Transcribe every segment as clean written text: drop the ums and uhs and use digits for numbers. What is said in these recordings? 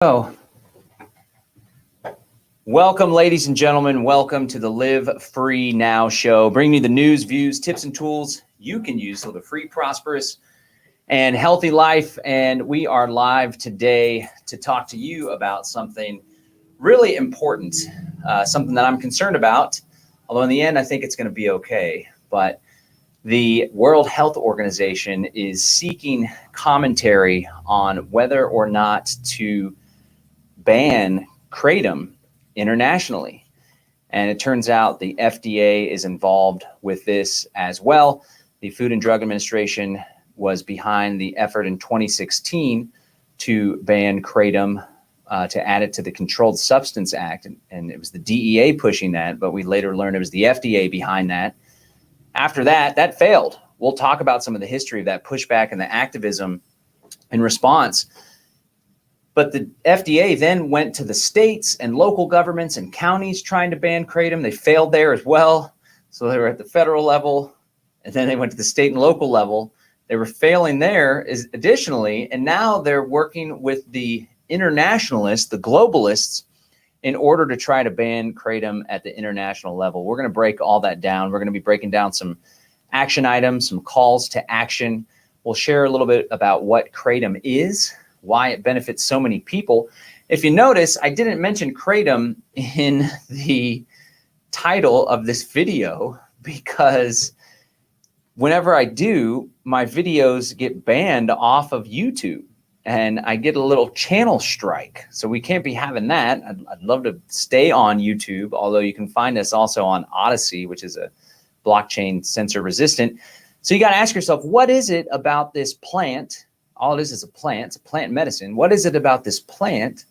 Oh, welcome, ladies and gentlemen. Welcome to the Live Free Now show, bringing you the news, views, tips, and tools you can use to live a free, prosperous, and healthy life. And we are live today to talk to you about something really important, something that I'm concerned about. Although in the end, I think it's going to be okay. But the World Health Organization is seeking commentary on whether or not to ban kratom internationally. And it turns out the FDA is involved with this as well. The Food and Drug Administration was behind the effort in 2016 to ban kratom, to add it to the Controlled Substance Act. And it was the DEA pushing that, but we later learned it was the FDA behind that. After that, that failed. We'll talk about some of the history of that pushback and the activism in response. But the FDA then went to the states and local governments and counties trying to ban kratom. They failed there as well. So they were at the federal level, and then they went to the state and local level. They were failing there additionally, and now they're working with the internationalists, the globalists, in order to try to ban kratom at the international level. We're going to break all that down. We're going to be breaking down some action items, some calls to action. We'll share a little bit about what kratom is, why it benefits so many people. If you notice, I didn't mention kratom in the title of this video because whenever I do, my videos get banned off of YouTube and I get a little channel strike. So we can't be having that. I'd love to stay on YouTube, although you can find us also on Odyssey, which is a blockchain censor resistant. So you got to ask yourself, what is it about this plant? All it is a plant. It's a plant medicine. What is it about this plant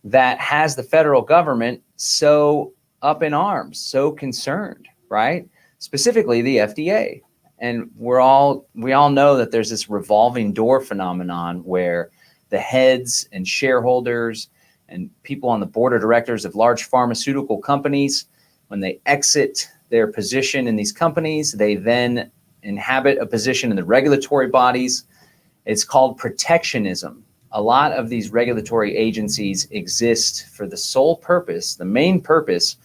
that has the federal government so up in arms, so concerned, right? Specifically the FDA. And we all know that there's this revolving door phenomenon where the heads and shareholders and people on the board of directors of large pharmaceutical companies, when they exit their position in these companies, they then inhabit a position in the regulatory bodies. It's called protectionism. A lot of these regulatory agencies exist for the sole purpose, the main purpose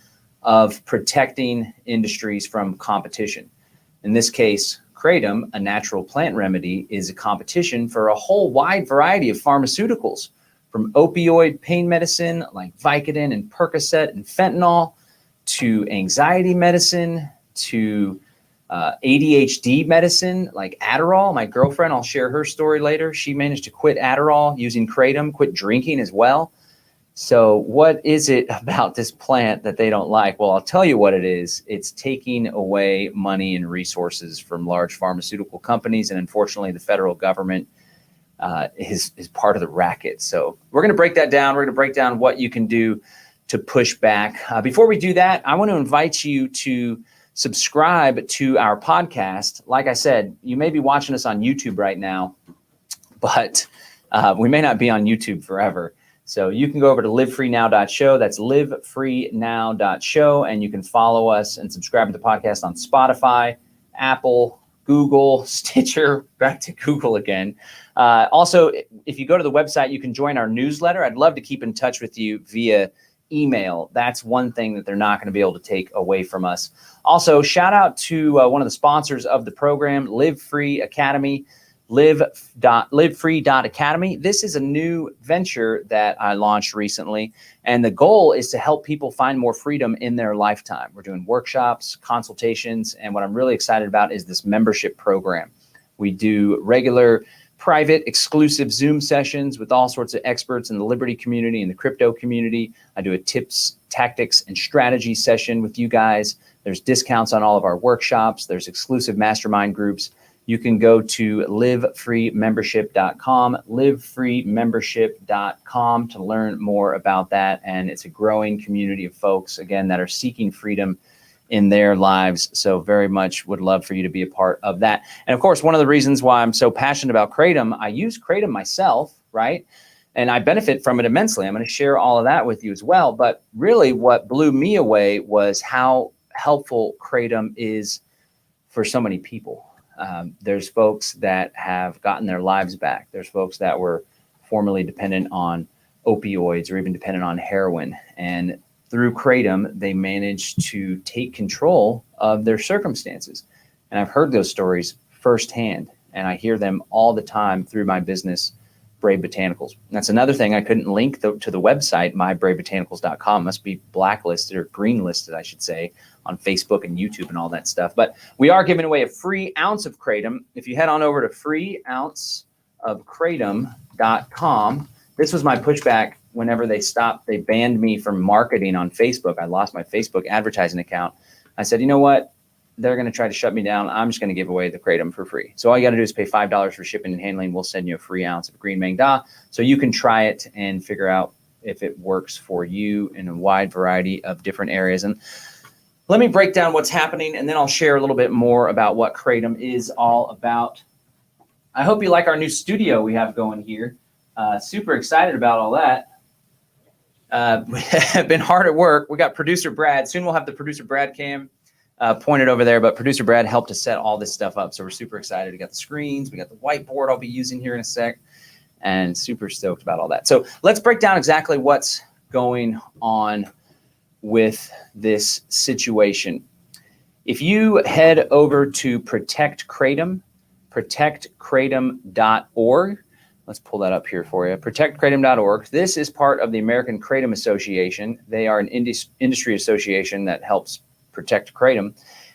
of protecting industries from competition. In this case, kratom, a natural plant remedy, is a competition for a whole wide variety of pharmaceuticals, from opioid pain medicine like Vicodin and Percocet and fentanyl, to anxiety medicine, to ADHD medicine like Adderall. My girlfriend, I'll share her story later. She managed to quit Adderall using kratom, quit drinking as well. So what is it about this plant that they don't like? Well, I'll tell you what it is. It's taking away money and resources from large pharmaceutical companies. And unfortunately, the federal government is part of the racket. So we're going to break that down. We're going to break down what you can do to push back. Before we do that, I want to invite you to subscribe to our podcast. Like I said, you may be watching us on YouTube right now, but we may not be on YouTube forever. So you can go over to livefreenow.show. That's livefreenow.show. And you can follow us and subscribe to the podcast on Spotify, Apple, Google, Stitcher, back to Google again. Also, if you go to the website, you can join our newsletter. I'd love to keep in touch with you via email. That's one thing that they're not going to be able to take away from us. Also, shout out to one of the sponsors of the program, Live Free Academy, livefree.academy. This is a new venture that I launched recently, and the goal is to help people find more freedom in their lifetime. We're doing workshops, consultations, and what I'm really excited about is this membership program. We do regular private exclusive Zoom sessions with all sorts of experts in the Liberty community and the crypto community. I do a tips, tactics, and strategy session with you guys. There's discounts on all of our workshops. There's exclusive mastermind groups. You can go to livefreemembership.com, livefreemembership.com to learn more about that. And it's a growing community of folks, again, that are seeking freedom in their lives. So very much would love for you to be a part of that. And of course, one of the reasons why I'm so passionate about kratom, I use kratom myself, right? And I benefit from it immensely. I'm going to share all of that with you as well. But really what blew me away was how helpful kratom is for so many people. There's folks that have gotten their lives back. There's folks that were formerly dependent on opioids or even dependent on heroin. And through Kratom, they managed to take control of their circumstances. And I've heard those stories firsthand, and I hear them all the time through my business, Brave Botanicals. And that's another thing I couldn't link to the website, mybravebotanicals.com. Must be blacklisted or greenlisted, I should say, on Facebook and YouTube and all that stuff. But we are giving away a free ounce of Kratom. If you head on over to FreeOunceofKratom.com, this was my pushback whenever they banned me from marketing on Facebook. I lost my Facebook advertising account. I said, you know what? They're going to try to shut me down. I'm just going to give away the Kratom for free. So all you got to do is pay $5 for shipping and handling. We'll send you a free ounce of green Mang Da so you can try it and figure out if it works for you in a wide variety of different areas. And let me break down what's happening, and then I'll share a little bit more about what Kratom is all about. I hope you like our new studio we have going here. Super excited about all that. We have been hard at work. We got producer Brad. Soon we'll have the producer Brad cam pointed over there, but producer Brad helped to set all this stuff up. So we're super excited. We got the screens, we got the whiteboard I'll be using here in a sec, and super stoked about all that. So let's break down exactly what's going on with this situation. If you head over to Protect Kratom, protectkratom.org, let's pull that up here for you. Protectkratom.org. This is part of the American Kratom Association. They are an industry association that helps protect Kratom.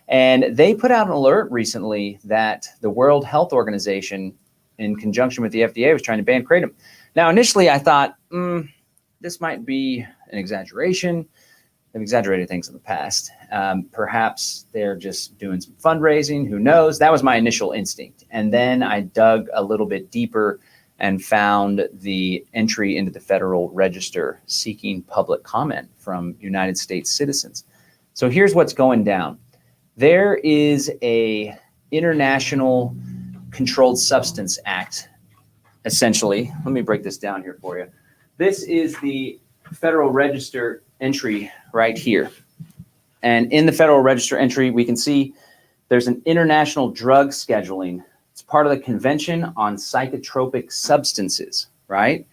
And they put out an alert recently that the World Health Organization, in conjunction with the FDA, was trying to ban Kratom. Now, initially, I thought, this might be an exaggeration. They've exaggerated things in the past. Perhaps they're just doing some fundraising. Who knows? That was my initial instinct. And then I dug a little bit deeper and found the entry into the Federal Register seeking public comment from United States citizens. So here's what's going down. There is a International Controlled Substance Act, essentially. Let me break this down here for you. This is the Federal Register entry right here. And in the Federal Register entry, we can see there's an international drug scheduling. It's part of the Convention on Psychotropic Substances, right?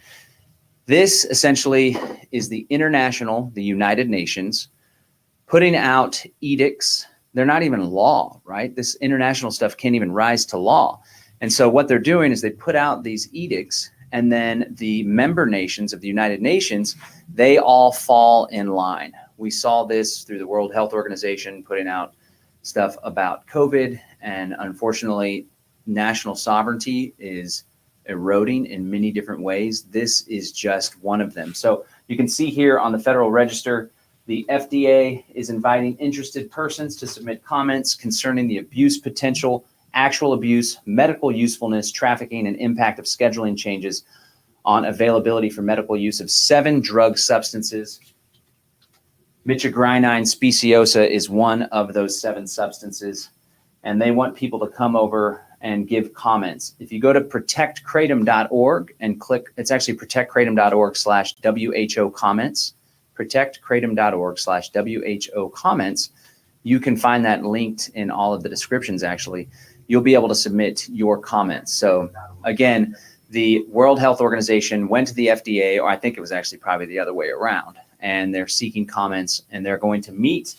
This essentially is the United Nations, putting out edicts. They're not even law, right? This international stuff can't even rise to law. And so what they're doing is they put out these edicts, and then the member nations of the United Nations, they all fall in line. We saw this through the World Health Organization putting out stuff about COVID, and unfortunately, national sovereignty is eroding in many different ways. This is just one of them. So you can see here on the Federal Register, the FDA is inviting interested persons to submit comments concerning the abuse potential, actual abuse, medical usefulness, trafficking, and impact of scheduling changes on availability for medical use of 7 drug substances. Michigrynine speciosa is one of those 7 substances, and they want people to come over and give comments. If you go to protectkratom.org and click, it's actually protectkratom.org/WHO comments, protectkratom.org/WHO comments. You can find that linked in all of the descriptions, actually. You'll be able to submit your comments. So again, the World Health Organization went to the FDA, or I think it was actually probably the other way around, and they're seeking comments, and they're going to meet,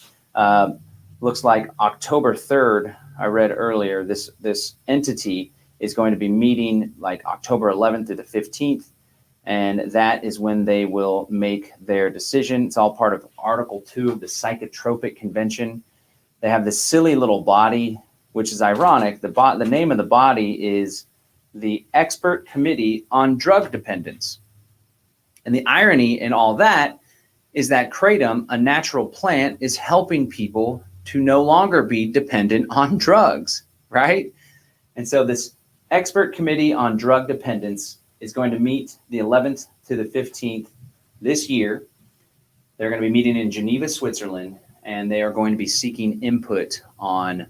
looks like October 3rd, I read earlier, this entity is going to be meeting like October 11th through the 15th. And that is when they will make their decision. It's all part of Article 2 of the Psychotropic Convention. They have this silly little body, which is ironic. The name of the body is the Expert Committee on Drug Dependence. And the irony in all that is that Kratom, a natural plant, is helping people to no longer be dependent on drugs, right? And so this Expert Committee on Drug Dependence is going to meet the 11th to the 15th this year. They're going to be meeting in Geneva, Switzerland, and they are going to be seeking input on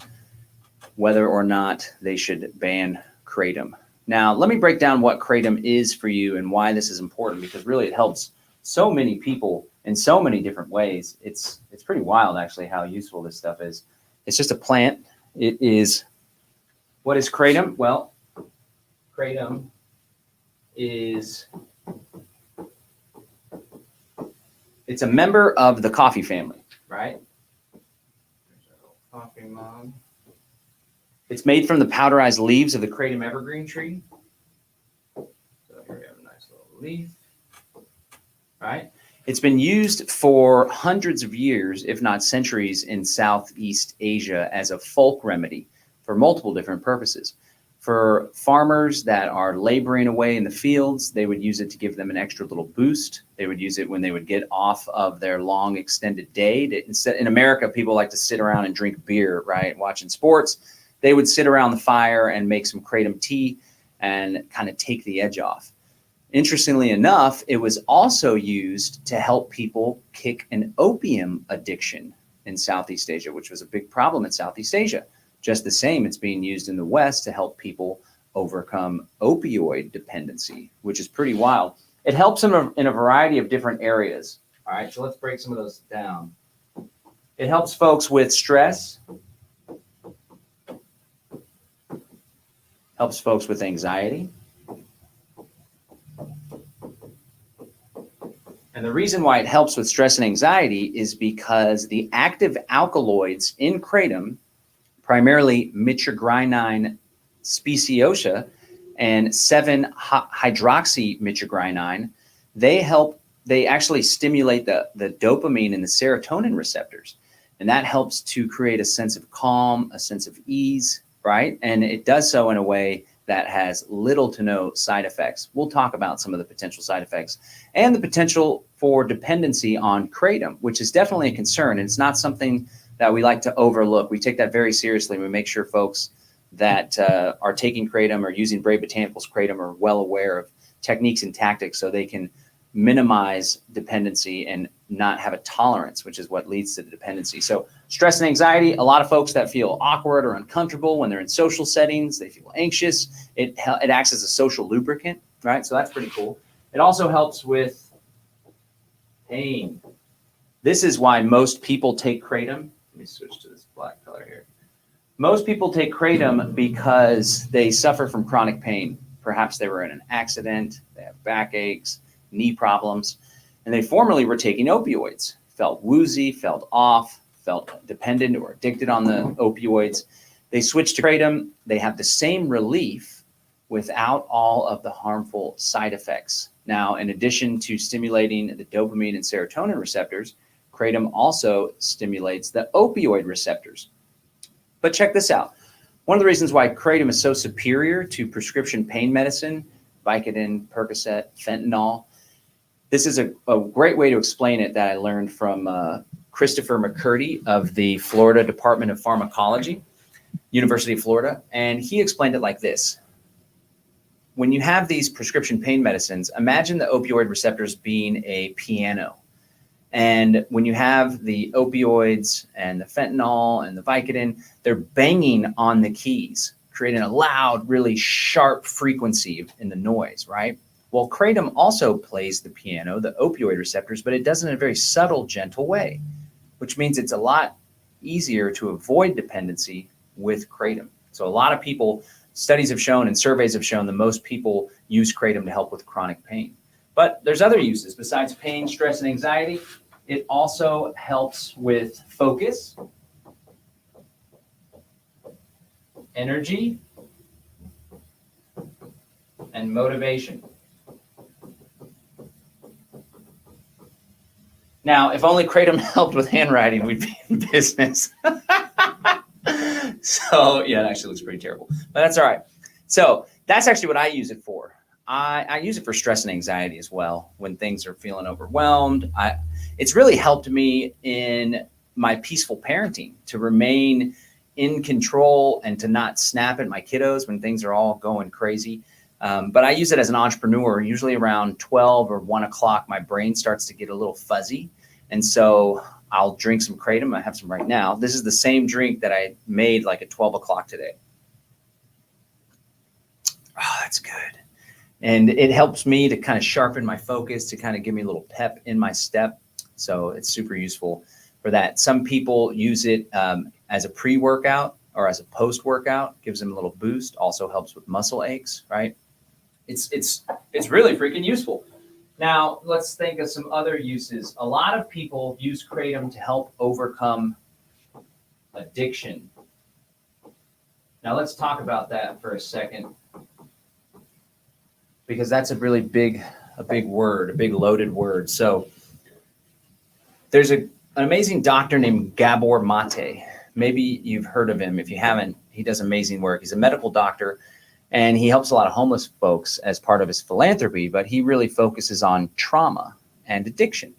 whether or not they should ban Kratom. Now, let me break down what Kratom is for you and why this is important, because really it helps so many people in so many different ways. It's pretty wild, actually, how useful this stuff is. It's just a plant. It is, what is Kratom? Well, Kratom is It's a member of the coffee family, right? There's our little coffee mug. It's made from the powderized leaves of the kratom evergreen tree. So here we have a nice little leaf, right? It's been used for hundreds of years, if not centuries, in Southeast Asia as a folk remedy for multiple different purposes. For farmers that are laboring away in the fields, they would use it to give them an extra little boost. They would use it when they would get off of their long extended day. In America, people like to sit around and drink beer, right? Watching sports. They would sit around the fire and make some kratom tea and kind of take the edge off. Interestingly enough, it was also used to help people kick an opium addiction in Southeast Asia, which was a big problem in Southeast Asia. Just the same, it's being used in the West to help people overcome opioid dependency, which is pretty wild. It helps in a variety of different areas. All right, so let's break some of those down. It helps folks with stress, helps folks with anxiety. And the reason why it helps with stress and anxiety is because the active alkaloids in kratom, primarily mitragynine speciosa and 7-hydroxymitragynine, they actually stimulate the dopamine and the serotonin receptors. And that helps to create a sense of calm, a sense of ease, right? And it does so in a way that has little to no side effects. We'll talk about some of the potential side effects and the potential for dependency on kratom, which is definitely a concern. And it's not something that we like to overlook. We take that very seriously. We make sure folks that are taking kratom or using Brave Botanicals kratom are well aware of techniques and tactics so they can minimize dependency and not have a tolerance, which is what leads to the dependency. So stress and anxiety, a lot of folks that feel awkward or uncomfortable when they're in social settings, they feel anxious. It acts as a social lubricant, right? So that's pretty cool. It also helps with pain. This is why most people take kratom. Let me switch to this black color here. Most people take kratom because they suffer from chronic pain. Perhaps they were in an accident, they have backaches, knee problems, and they formerly were taking opioids, felt woozy, felt off, felt dependent or addicted on the opioids. They switched to kratom. They have the same relief without all of the harmful side effects. Now, in addition to stimulating the dopamine and serotonin receptors, kratom also stimulates the opioid receptors. But check this out. One of the reasons why kratom is so superior to prescription pain medicine, Vicodin, Percocet, fentanyl, this is a great way to explain it that I learned from Christopher McCurdy of the Florida Department of Pharmacology, University of Florida. And he explained it like this. When you have these prescription pain medicines, imagine the opioid receptors being a piano. And when you have the opioids and the fentanyl and the Vicodin, they're banging on the keys, creating a loud, really sharp frequency in the noise, right? Well, kratom also plays the piano, the opioid receptors, but it does it in a very subtle, gentle way, which means it's a lot easier to avoid dependency with kratom. So a lot of people, studies have shown and surveys have shown that most people use kratom to help with chronic pain. But there's other uses besides pain, stress, and anxiety. It also helps with focus, energy, and motivation. Now, if only kratom helped with handwriting, we'd be in business. So, yeah, it actually looks pretty terrible, but that's all right. So that's actually what I use it for. I use it for stress and anxiety as well. When things are feeling overwhelmed, it's really helped me in my peaceful parenting to remain in control and to not snap at my kiddos when things are all going crazy. But I use it as an entrepreneur. Usually around 12 or 1 o'clock, my brain starts to get a little fuzzy. And so I'll drink some kratom. I have some right now. This is the same drink that I made like at 12 o'clock today. Oh, that's good. And it helps me to kind of sharpen my focus, to kind of give me a little pep in my step. So it's super useful for that. Some people use it as a pre-workout or as a post-workout, gives them a little boost, also helps with muscle aches, right? It's really freaking useful. Now, let's think of some other uses. A lot of people use kratom to help overcome addiction. Now, let's talk about that for a second, because that's a really big word, a big loaded word. So there's an amazing doctor named Gabor Mate. Maybe you've heard of him. If you haven't, he does amazing work. He's a medical doctor, and he helps a lot of homeless folks as part of his philanthropy, but he really focuses on trauma and addiction.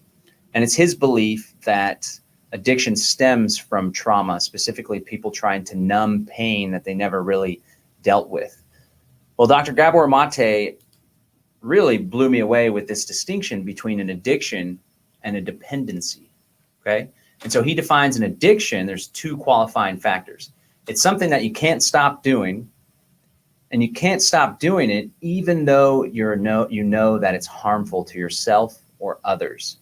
And it's his belief that addiction stems from trauma, specifically people trying to numb pain that they never really dealt with. Well, Dr. Gabor Mate really blew me away with this distinction between an addiction and a dependency, okay? And so he defines an addiction, there's two qualifying factors. It's something that you can't stop doing, and you can't stop doing it even though you know that it's harmful to yourself or others,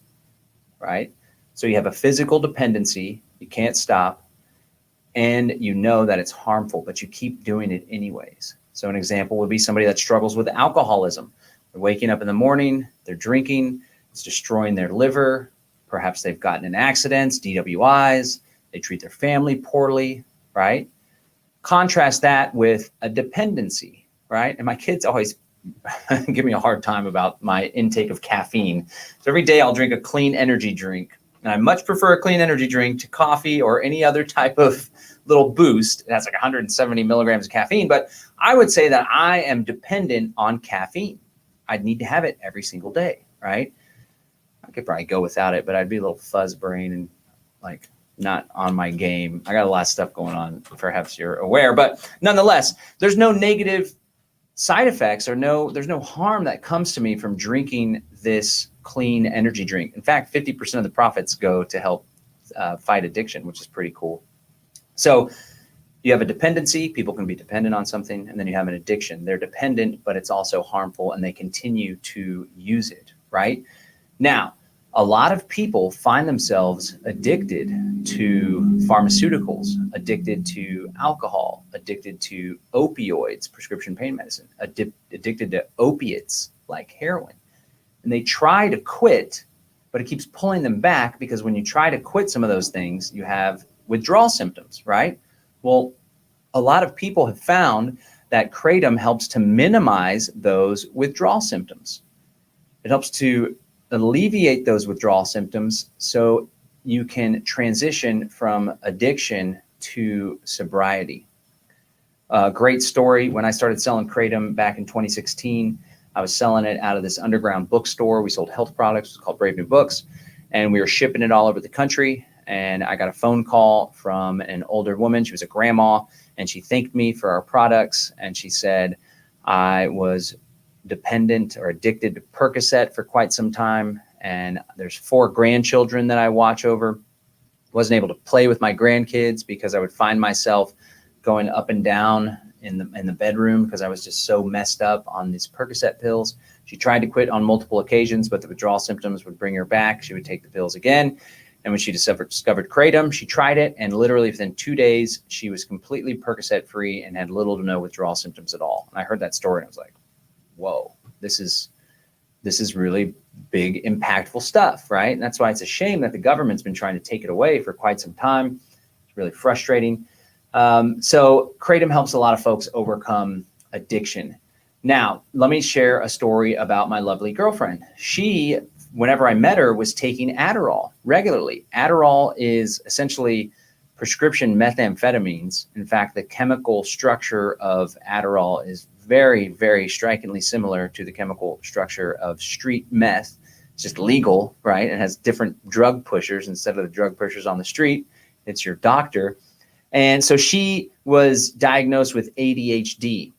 right? So you have a physical dependency, you can't stop, and you know that it's harmful, but you keep doing it anyways. So an example would be somebody that struggles with alcoholism. They're waking up in the morning, they're drinking, it's destroying their liver. Perhaps they've gotten in accidents, DWIs, they treat their family poorly, right? Contrast that with a dependency, right? And my kids always give me a hard time about my intake of caffeine. So every day I'll drink a clean energy drink. And I much prefer a clean energy drink to coffee or any other type of little boost. That's like 170 milligrams of caffeine. But I would say that I am dependent on caffeine. I'd need to have it every single day, right? I could probably go without it, but I'd be a little fuzz brain and like not on my game. I got a lot of stuff going on, perhaps you're aware, but nonetheless, there's no negative side effects or there's no harm that comes to me from drinking this clean energy drink. In fact, 50% of the profits go to help fight addiction, which is pretty cool. So you have a dependency, people can be dependent on something, and then you have an addiction. They're dependent, but it's also harmful, and they continue to use it, right? Now, a lot of people find themselves addicted to pharmaceuticals, addicted to alcohol, addicted to opioids, prescription pain medicine, addicted to opiates like heroin. And they try to quit, but it keeps pulling them back because when you try to quit some of those things, you have withdrawal symptoms, right? Well, a lot of people have found that kratom helps to minimize those withdrawal symptoms. It helps to alleviate those withdrawal symptoms so you can transition from addiction to sobriety. Great story. When I started selling kratom back in 2016, I was selling it out of this underground bookstore. We sold health products. It was called Brave New Books, and we were shipping it all over the country. And I got a phone call from an older woman. She was a grandma, and she thanked me for our products. And she said, I was dependent or addicted to Percocet for quite some time. And there's 4 grandchildren that I watch over. Wasn't able to play with my grandkids because I would find myself going up and down in the bedroom because I was just so messed up on these Percocet pills. She tried to quit on multiple occasions, but the withdrawal symptoms would bring her back. She would take the pills again. And when she discovered kratom, she tried it, and literally within 2 days, she was completely Percocet free and had little to no withdrawal symptoms at all. And I heard that story and I was like, whoa, this is really big, impactful stuff, right? And that's why it's a shame that the government's been trying to take it away for quite some time. It's really frustrating. So kratom helps a lot of folks overcome addiction. Now, let me share a story about my lovely girlfriend. She, whenever I met her, was taking Adderall regularly. Adderall is essentially prescription methamphetamines. In fact, the chemical structure of Adderall is very, very strikingly similar to the chemical structure of street meth. It's just legal, right? It has different drug pushers instead of the drug pushers on the street. It's your doctor. And so she was diagnosed with ADHD,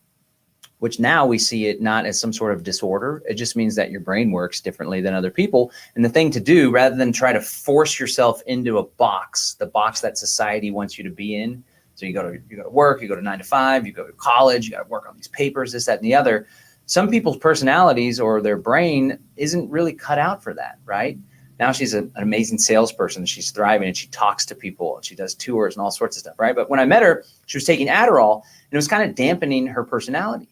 which now we see it not as some sort of disorder. It just means that your brain works differently than other people. And the thing to do, rather than try to force yourself into a box, the box that society wants you to be in. So you go to work, you go to 9 to 5, you go to college, you got to work on these papers, this, that, and the other. Some people's personalities or their brain isn't really cut out for that, right? Now she's an amazing salesperson. She's thriving and she talks to people and she does tours and all sorts of stuff, right? But when I met her, she was taking Adderall and it was kind of dampening her personality.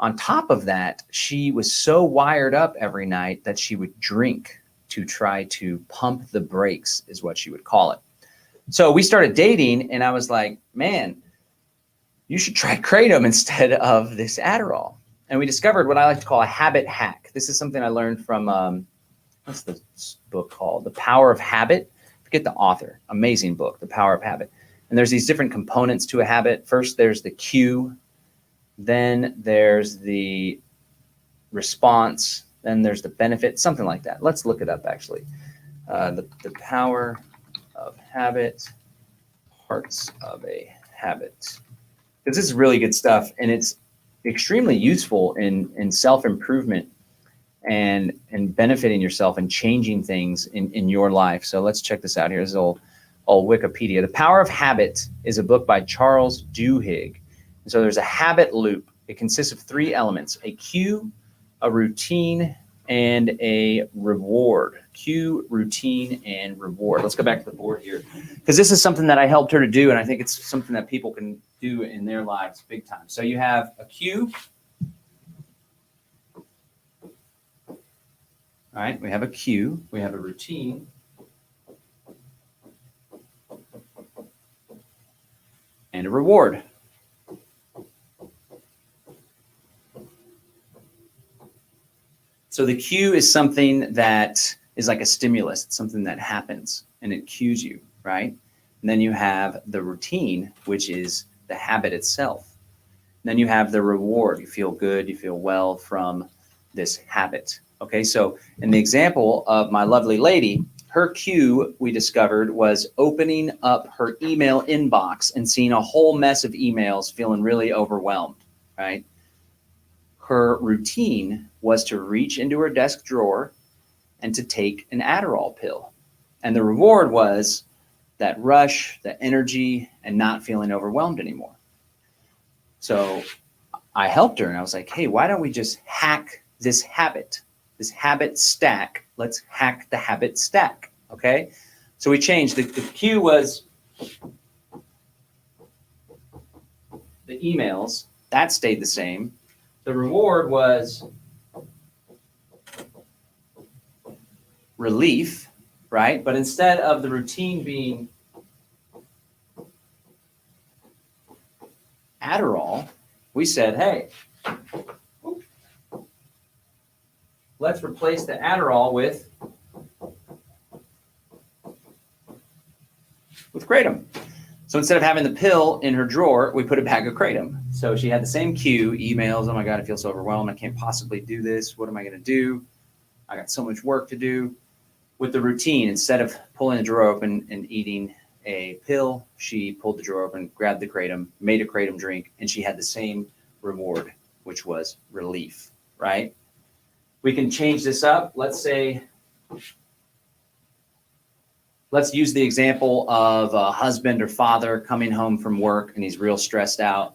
On top of that, she was so wired up every night that she would drink to try to pump the brakes, is what she would call it. So we started dating, and I was like, man, you should try kratom instead of this Adderall. And we discovered what I like to call a habit hack. This is something I learned from, what's the book called? The Power of Habit. Forget the author. Amazing book, The Power of Habit. And there's these different components to a habit. First, there's the cue. Then there's the response. Then there's the benefit, something like that. Let's look it up, actually. The Power of Habit, Parts of a Habit. Because this is really good stuff, and it's extremely useful in self-improvement and benefiting yourself and changing things in your life. So let's check this out here. This is old Wikipedia. The Power of Habit is a book by Charles Duhigg. And so there's a habit loop. It consists of 3 elements: a cue, a routine, and a reward. Cue, routine, and reward. Let's go back to the board here, because this is something that I helped her to do, and I think it's something that people can do in their lives big time. So you have a cue. All right, we have a cue. We have a routine. And a reward. So the cue is something that is like a stimulus. It's something that happens and it cues you, right? And then you have the routine, which is the habit itself. And then you have the reward. You feel good, you feel well from this habit. Okay, so in the example of my lovely lady, her cue, we discovered, was opening up her email inbox and seeing a whole mess of emails, feeling really overwhelmed, right? Her routine was to reach into her desk drawer and to take an Adderall pill. And the reward was that rush, the energy, and not feeling overwhelmed anymore. So I helped her, and I was like, hey, why don't we just hack this habit stack? Let's hack the habit stack, okay? So we changed. The cue was the emails. That stayed the same. The reward was relief, right? But instead of the routine being Adderall, we said, hey, let's replace the Adderall with kratom. So instead of having the pill in her drawer, we put a bag of kratom. So she had the same cue, emails, oh my God, I feel so overwhelmed. I can't possibly do this. What am I going to do? I got so much work to do. With the routine, instead of pulling the drawer open and eating a pill, she pulled the drawer open, grabbed the kratom, made a kratom drink, and she had the same reward, which was relief, right? We can change this up. Let's use the example of a husband or father coming home from work and he's real stressed out,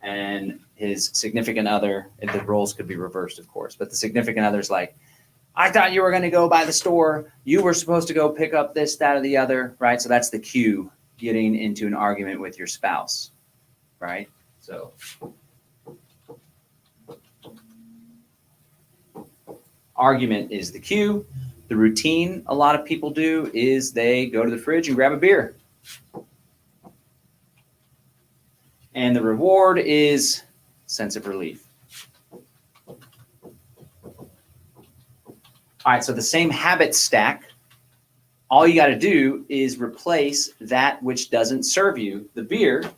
and his significant other, and the roles could be reversed, of course, but the significant other's like, I thought you were going to go by the store. You were supposed to go pick up this, that, or the other, right? So that's the cue, getting into an argument with your spouse, right? So argument is the cue. The routine a lot of people do is they go to the fridge and grab a beer. And the reward is sense of relief. All right, so the same habit stack, all you got to do is replace that which doesn't serve you. The beer,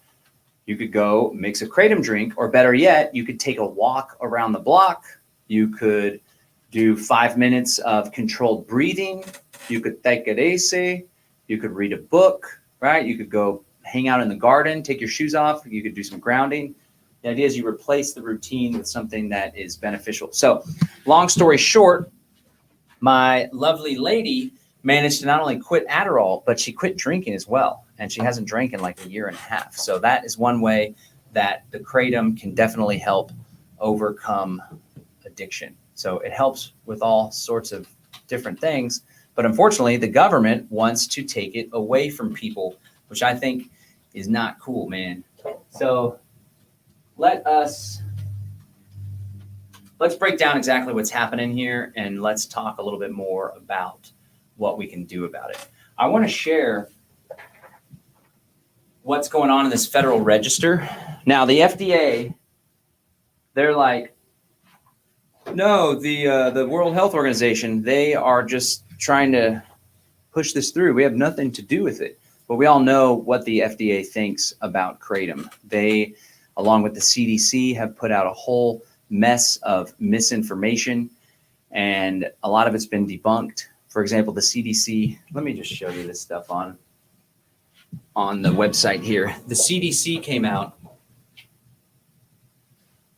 you could go mix a kratom drink, or better yet, you could take a walk around the block. You could do 5 minutes of controlled breathing. You could take it easy. You could read a book, right? You could go hang out in the garden, take your shoes off. You could do some grounding. The idea is you replace the routine with something that is beneficial. So long story short, my lovely lady managed to not only quit Adderall, but she quit drinking as well. And she hasn't drank in like a year and a half. So that is one way that the kratom can definitely help overcome addiction. So it helps with all sorts of different things. But unfortunately, the government wants to take it away from people, which I think is not cool, man. So let us let's break down exactly what's happening here, and let's talk a little bit more about what we can do about it. I want to share what's going on in this Federal Register. Now, the FDA, they're like, no, the World Health Organization, they are just trying to push this through. We have nothing to do with it. But we all know what the FDA thinks about kratom. They, along with the CDC, have put out a whole mess of misinformation, and a lot of it's been debunked. For example, the CDC, let me just show you this stuff on the website here. The CDC came out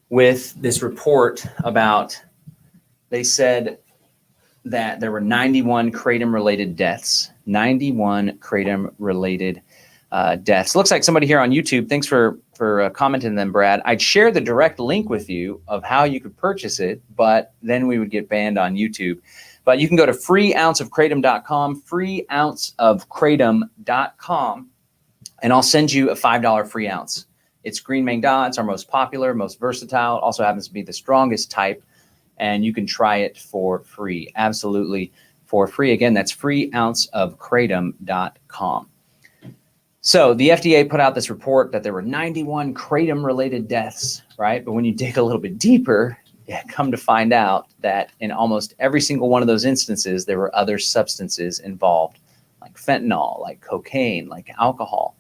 with this report about, they said that there were 91 kratom-related deaths. 91 kratom-related deaths. Looks like somebody here on YouTube. Thanks for commenting them, Brad. I'd share the direct link with you of how you could purchase it, but then we would get banned on YouTube. But you can go to FreeOunceofKratom.com, FreeOunceofKratom.com, and I'll send you a $5 free ounce. It's green mangda. It's our most popular, most versatile. Also happens to be the strongest type, and you can try it for free, absolutely for free. Again, that's FreeOunceofKratom.com. So the FDA put out this report that there were 91 kratom-related deaths, right? But when you dig a little bit deeper, you come to find out that in almost every single one of those instances, there were other substances involved, like fentanyl, like cocaine, like alcohol.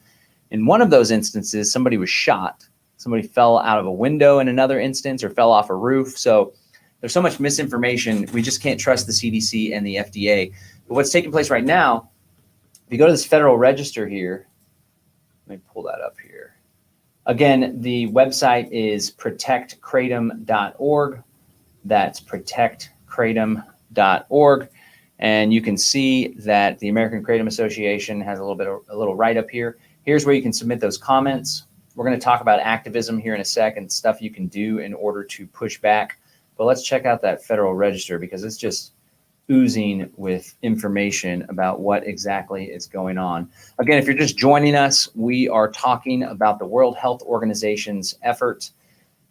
In one of those instances, somebody was shot. Somebody fell out of a window in another instance, or fell off a roof. So there's so much misinformation. We just can't trust the CDC and the FDA. But what's taking place right now, if you go to this Federal Register here, let me pull that up here. Again, the website is protectkratom.org. That's protectkratom.org. And you can see that the American Kratom Association has a little write-up here. Here's where you can submit those comments. We're going to talk about activism here in a second, stuff you can do in order to push back. But let's check out that Federal Register, because it's just oozing with information about what exactly is going on. Again, if you're just joining us, we are talking about the World Health Organization's effort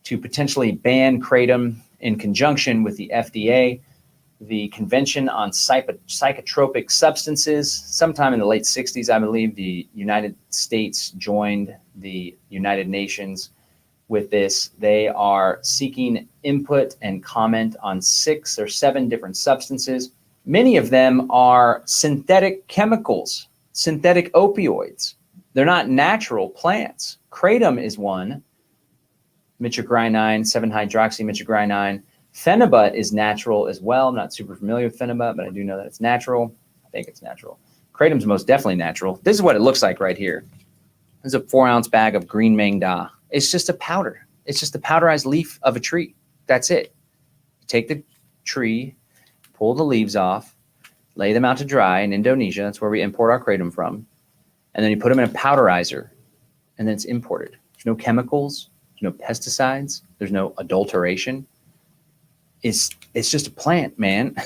to potentially ban kratom in conjunction with the FDA, the Convention on Psychotropic Substances. Sometime in the late 60s, I believe, the United States joined the United Nations with this. They are seeking input and comment on 6 or 7 different substances. Many of them are synthetic chemicals, synthetic opioids. They're not natural plants. Kratom is one. Mitragynine, 7-hydroxymitragynine. Phenibut is natural as well. I'm not super familiar with phenibut, but I do know that it's natural. I think it's natural. Kratom's most definitely natural. This is what it looks like right here. This is a 4-ounce bag of green mangda. It's just a powder. It's just the powderized leaf of a tree. That's it. You take the tree, pull the leaves off, lay them out to dry in Indonesia. That's where we import our kratom from. And then you put them in a powderizer, and then it's imported. There's no chemicals. There's no pesticides. There's no adulteration. It's just a plant, man.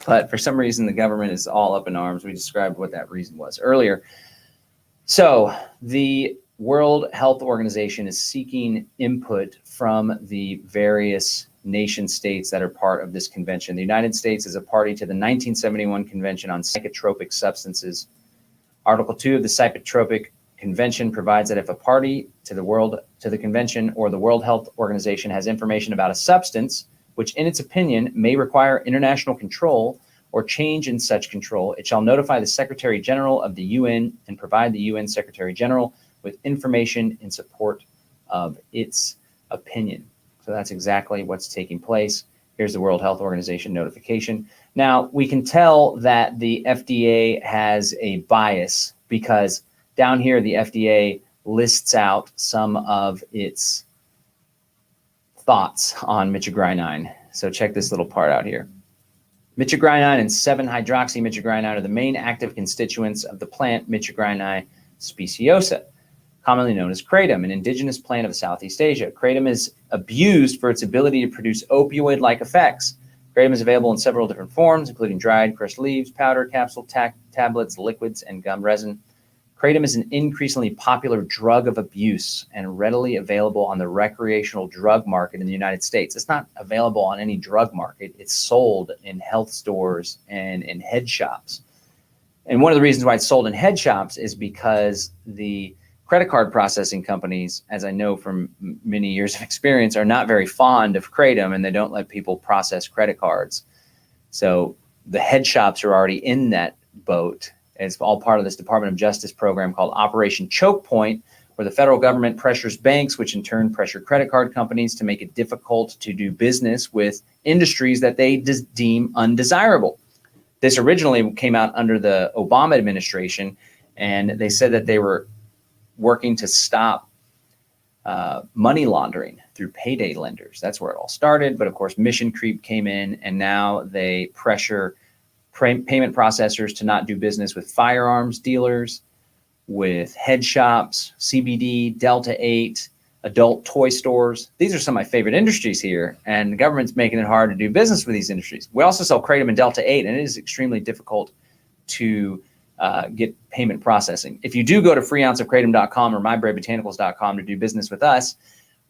But for some reason, the government is all up in arms. We described what that reason was earlier. So the World Health Organization is seeking input from the various nation states that are part of this convention. The United States is a party to the 1971 Convention on Psychotropic Substances. Article 2 of the Psychotropic Convention provides that if a party to the convention or the World Health Organization has information about a substance, which in its opinion may require international control or change in such control, it shall notify the Secretary General of the UN and provide the UN Secretary General with information in support of its opinion. So that's exactly what's taking place. Here's the World Health Organization notification. Now, we can tell that the FDA has a bias, because down here, the FDA lists out some of its thoughts on mitragynine. So check this little part out here. Mitragynine and 7-hydroxymitragynine are the main active constituents of the plant Mitragynine speciosa, commonly known as kratom, an indigenous plant of Southeast Asia. Kratom is abused for its ability to produce opioid-like effects. Kratom is available in several different forms, including dried, crushed leaves, powder, capsule, tablets, liquids, and gum resin. Kratom is an increasingly popular drug of abuse and readily available on the recreational drug market in the United States. It's not available on any drug market. It's sold in health stores and in head shops. And one of the reasons why it's sold in head shops is because the credit card processing companies, as I know from many years of experience, are not very fond of kratom, and they don't let people process credit cards. So the head shops are already in that boat. It's all part of this Department of Justice program called Operation Choke Point, where the federal government pressures banks, which in turn pressure credit card companies to make it difficult to do business with industries that they deem undesirable. This originally came out under the Obama administration, and they said that they were working to stop money laundering through payday lenders. That's where it all started. But of course, mission creep came in, and now they pressure payment processors to not do business with firearms dealers, with head shops, CBD, Delta 8, adult toy stores. These are some of my favorite industries here, and the government's making it hard to do business with these industries. We also sell kratom and Delta 8, and it is extremely difficult to get payment processing. If you do go to FreeOunceofKratom.com or MyBraveBotanicals.com to do business with us,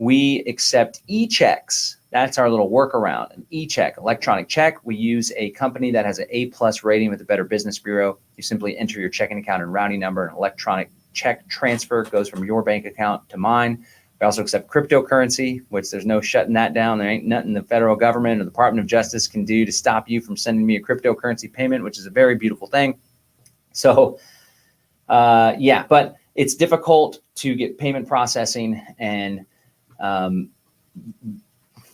we accept e-checks. That's our little workaround, an e-check, electronic check. We use a company that has an A+ rating with the Better Business Bureau. You simply enter your checking account and routing number, and electronic check transfer goes from your bank account to mine. We also accept cryptocurrency, which there's no shutting that down. There ain't nothing the federal government or the Department of Justice can do to stop you from sending me a cryptocurrency payment, which is a very beautiful thing. So, yeah, but it's difficult to get payment processing, and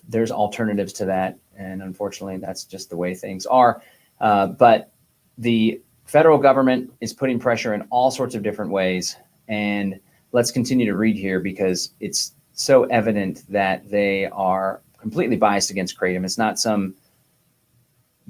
there's alternatives to that. And unfortunately, that's just the way things are. But the federal government is putting pressure in all sorts of different ways. And let's continue to read here, because it's so evident that they are completely biased against kratom. It's not some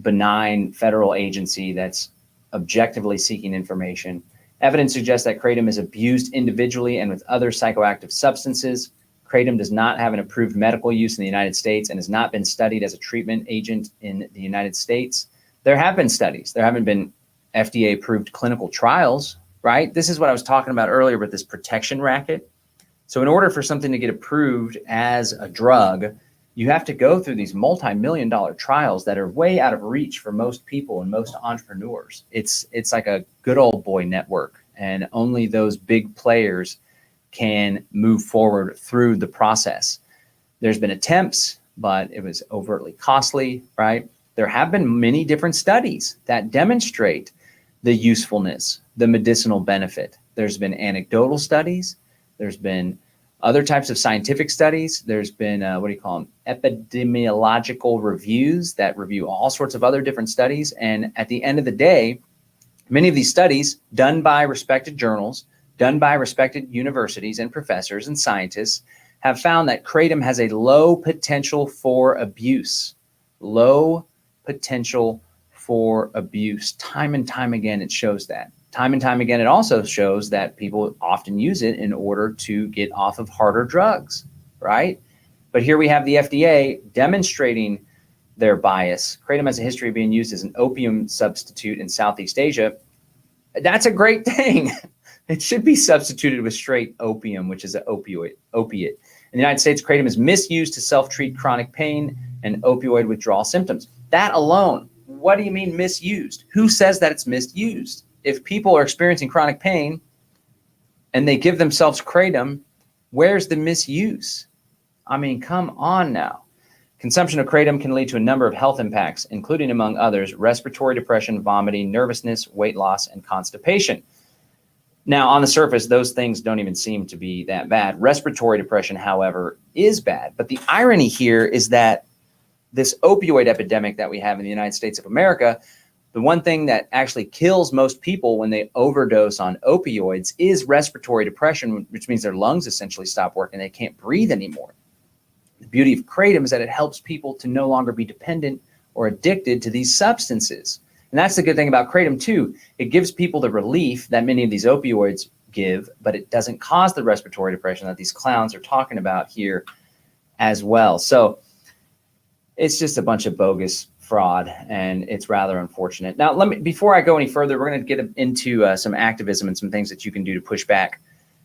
benign federal agency that's objectively seeking information. Evidence suggests that kratom is abused individually and with other psychoactive substances. Kratom does not have an approved medical use in the United States and has not been studied as a treatment agent in the United States. There have been studies. There haven't been FDA-approved clinical trials, right? This is what I was talking about earlier with this protection racket. So in order for something to get approved as a drug, you have to go through these multi-million-dollar trials that are way out of reach for most people and most entrepreneurs. It's like a good old boy network, and only those big players can move forward through the process. There's been attempts, but it was overtly costly, right? There have been many different studies that demonstrate the usefulness, the medicinal benefit. There's been anecdotal studies. There's been other types of scientific studies. There's been, what do you call them? Epidemiological reviews that review all sorts of other different studies. And at the end of the day, many of these studies done by respected journals, done by respected universities and professors and scientists, have found that kratom has a low potential for abuse. Low potential for abuse. Time and time again, it shows that. Time and time again, it also shows that people often use it in order to get off of harder drugs, right? But here we have the FDA demonstrating their bias. Kratom has a history of being used as an opium substitute in Southeast Asia. That's a great thing. It should be substituted with straight opium, which is an opiate. In the United States, kratom is misused to self-treat chronic pain and opioid withdrawal symptoms. That alone, what do you mean misused? Who says that it's misused? If people are experiencing chronic pain and they give themselves kratom, where's the misuse? I mean, come on now. Consumption of kratom can lead to a number of health impacts, including, among others, respiratory depression, vomiting, nervousness, weight loss, and constipation. Now, on the surface, those things don't even seem to be that bad. Respiratory depression, however, is bad. But the irony here is that this opioid epidemic that we have in the United States of America, the one thing that actually kills most people when they overdose on opioids is respiratory depression, which means their lungs essentially stop working. They can't breathe anymore. The beauty of kratom is that it helps people to no longer be dependent or addicted to these substances. And that's the good thing about kratom too. It gives people the relief that many of these opioids give, but it doesn't cause the respiratory depression that these clowns are talking about here as well. So it's just a bunch of bogus fraud, and it's rather unfortunate. Now, before I go any further, we're going to get into some activism and some things that you can do to push back.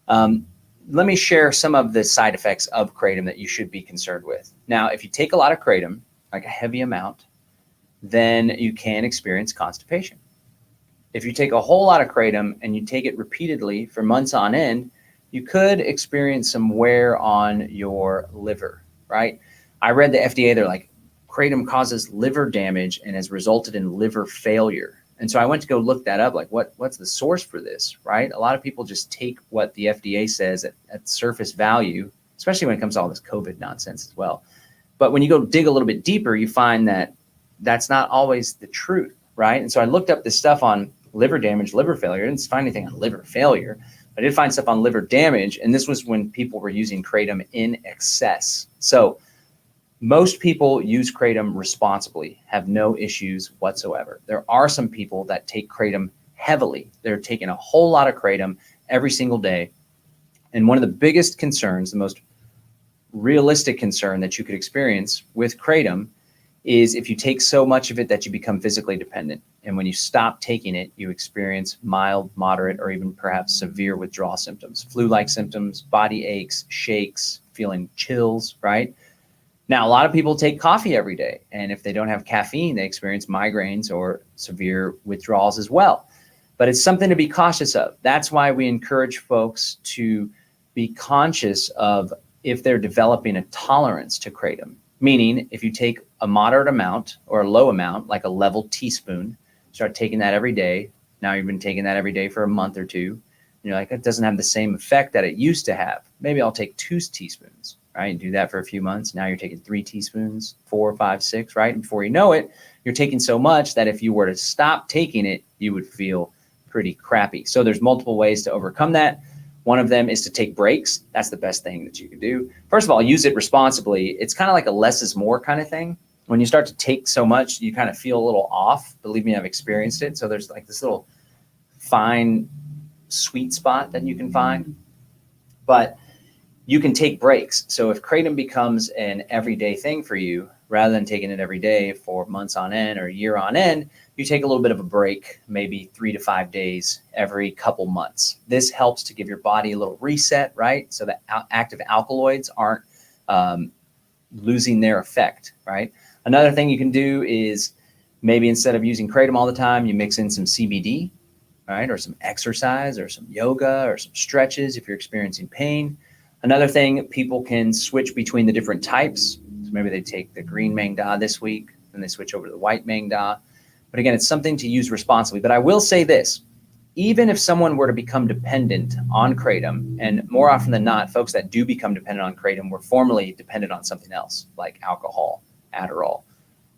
Let me share some of the side effects of kratom that you should be concerned with. Now, if you take a lot of kratom, like a heavy amount, then you can experience constipation. If you take a whole lot of kratom and you take it repeatedly for months on end, you could experience some wear on your liver, right? I read the FDA, they're like, kratom causes liver damage and has resulted in liver failure. And so I went to go look that up, like what's the source for this, right? A lot of people just take what the FDA says at surface value, especially when it comes to all this COVID nonsense as well. But when you go dig a little bit deeper, you find that that's not always the truth, right? And so I looked up this stuff on liver damage, liver failure. I didn't find anything on liver failure. I did find stuff on liver damage, and this was when people were using kratom in excess. So most people use kratom responsibly, have no issues whatsoever. There are some people that take kratom heavily. They're taking a whole lot of kratom every single day. And one of the biggest concerns, the most realistic concern that you could experience with kratom is if you take so much of it that you become physically dependent. And when you stop taking it, you experience mild, moderate, or even perhaps severe withdrawal symptoms, flu-like symptoms, body aches, shakes, feeling chills, right? Now, a lot of people take coffee every day, and if they don't have caffeine, they experience migraines or severe withdrawals as well. But it's something to be cautious of. That's why we encourage folks to be conscious of if they're developing a tolerance to kratom, meaning if you take a moderate amount or a low amount, like a level teaspoon, start taking that every day. Now you've been taking that every day for a month or two. And you're like, it doesn't have the same effect that it used to have. Maybe I'll take 2 teaspoons. Right? And do that for a few months. Now you're taking 3 teaspoons, 4, 5, 6, right? And before you know it, you're taking so much that if you were to stop taking it, you would feel pretty crappy. So there's multiple ways to overcome that. One of them is to take breaks. That's the best thing that you can do. First of all, use it responsibly. It's kind of like a less is more kind of thing. When you start to take so much, you kind of feel a little off. Believe me, I've experienced it. So there's like this little fine sweet spot that you can find. But you can take breaks. So if kratom becomes an everyday thing for you, rather than taking it every day for months on end or a year on end, you take a little bit of a break, maybe 3 to 5 days every couple months. This helps to give your body a little reset, right? So that active alkaloids aren't losing their effect, right? Another thing you can do is maybe instead of using kratom all the time, you mix in some CBD, right? Or some exercise or some yoga or some stretches if you're experiencing pain. Another thing, people can switch between the different types. So maybe they take the green Maeng Da this week, then they switch over to the white Maeng Da. But again, it's something to use responsibly. But I will say this, even if someone were to become dependent on kratom, and more often than not, folks that do become dependent on kratom were formerly dependent on something else, like alcohol, Adderall,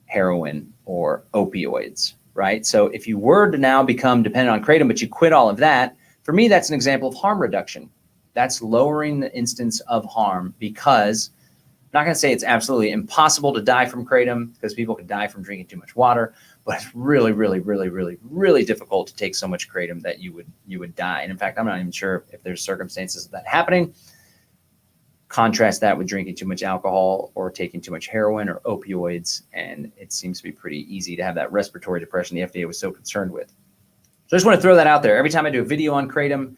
heroin, or opioids, right? So if you were to now become dependent on kratom, but you quit all of that, for me, that's an example of harm reduction. That's lowering the instance of harm, because I'm not going to say it's absolutely impossible to die from kratom, because people could die from drinking too much water, but it's really, really, really, really, really difficult to take so much kratom that you would die. And in fact, I'm not even sure if there's circumstances of that happening. Contrast that with drinking too much alcohol or taking too much heroin or opioids, and it seems to be pretty easy to have that respiratory depression the FDA was so concerned with. So I just want to throw that out there. Every time I do a video on kratom,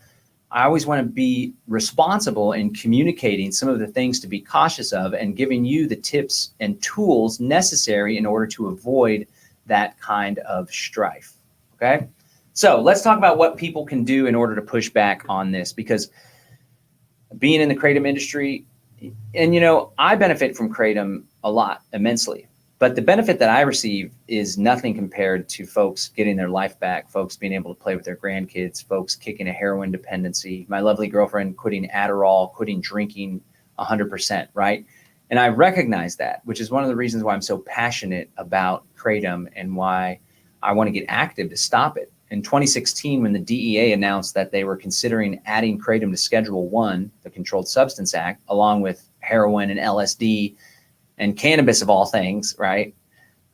I always want to be responsible in communicating some of the things to be cautious of and giving you the tips and tools necessary in order to avoid that kind of strife. Okay. So let's talk about what people can do in order to push back on this, because being in the kratom industry, and I benefit from kratom a lot, immensely. But the benefit that I receive is nothing compared to folks getting their life back, folks being able to play with their grandkids, folks kicking a heroin dependency, my lovely girlfriend quitting Adderall, quitting drinking 100%, right? And I recognize that, which is one of the reasons why I'm so passionate about kratom and why I want to get active to stop it. In 2016, when the DEA announced that they were considering adding kratom to Schedule 1, the Controlled Substance Act, along with heroin and LSD, and cannabis of all things, right?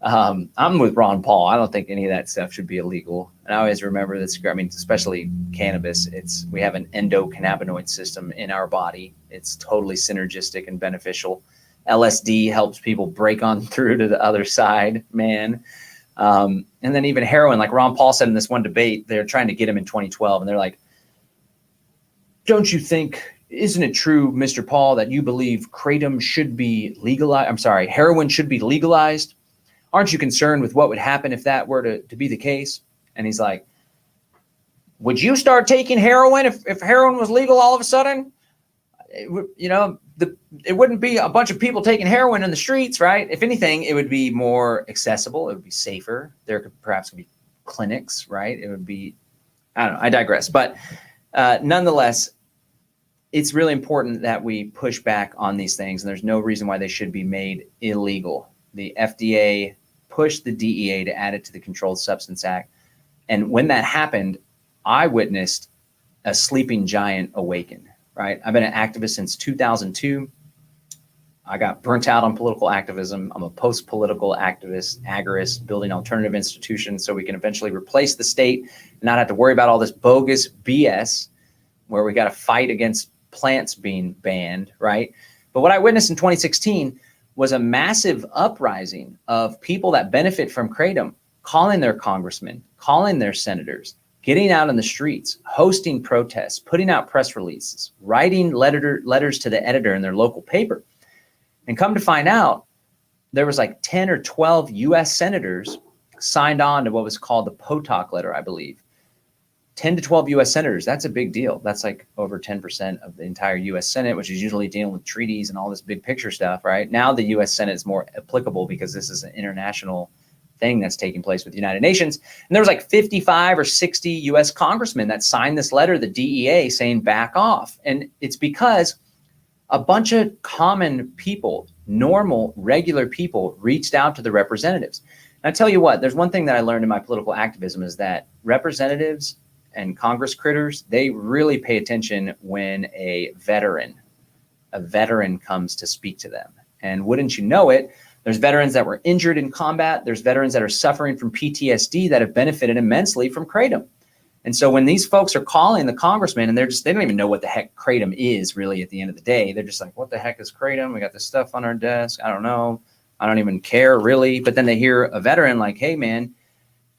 I'm with Ron Paul. I don't think any of that stuff should be illegal. And I always remember this, especially cannabis, we have an endocannabinoid system in our body. It's totally synergistic and beneficial. LSD helps people break on through to the other side, man. And then even heroin, like Ron Paul said in this one debate, they're trying to get him in 2012. And they're like, don't you think, isn't it true, Mr. Paul, that you believe kratom should be legalized? I'm sorry, heroin should be legalized. Aren't you concerned with what would happen if that were to be the case? And he's like, would you start taking heroin if heroin was legal all of a sudden? It wouldn't be a bunch of people taking heroin in the streets, right? If anything, it would be more accessible. It would be safer. There could perhaps be clinics, right? It would be, I don't know, I digress. But nonetheless, it's really important that we push back on these things, and there's no reason why they should be made illegal. The FDA pushed the DEA to add it to the Controlled Substance Act. And when that happened, I witnessed a sleeping giant awaken, right? I've been an activist since 2002. I got burnt out on political activism. I'm a post-political activist, agorist, building alternative institutions so we can eventually replace the state and not have to worry about all this bogus BS where we got to fight against plants being banned, right? But what I witnessed in 2016 was a massive uprising of people that benefit from kratom, calling their congressmen, calling their senators, getting out in the streets, hosting protests, putting out press releases, writing letters to the editor in their local paper. And come to find out, there was like 10 or 12 US senators signed on to what was called the POTOC letter, I believe. 10 to 12 US senators, that's a big deal. That's like over 10% of the entire US Senate, which is usually dealing with treaties and all this big picture stuff, right? Now the US Senate is more applicable because this is an international thing that's taking place with the United Nations. And there was like 55 or 60 US congressmen that signed this letter to the DEA saying back off. And it's because a bunch of common people, normal, regular people reached out to the representatives. And I tell you what, there's one thing that I learned in my political activism is that representatives and Congress critters, they really pay attention when a veteran comes to speak to them. And wouldn't you know it, there's veterans that were injured in combat. There's veterans that are suffering from PTSD that have benefited immensely from kratom. And so when these folks are calling the congressman and they don't even know what the heck kratom is really at the end of the day. They're just like, what the heck is kratom? We got this stuff on our desk. I don't know. I don't even care really. But then they hear a veteran like, hey man,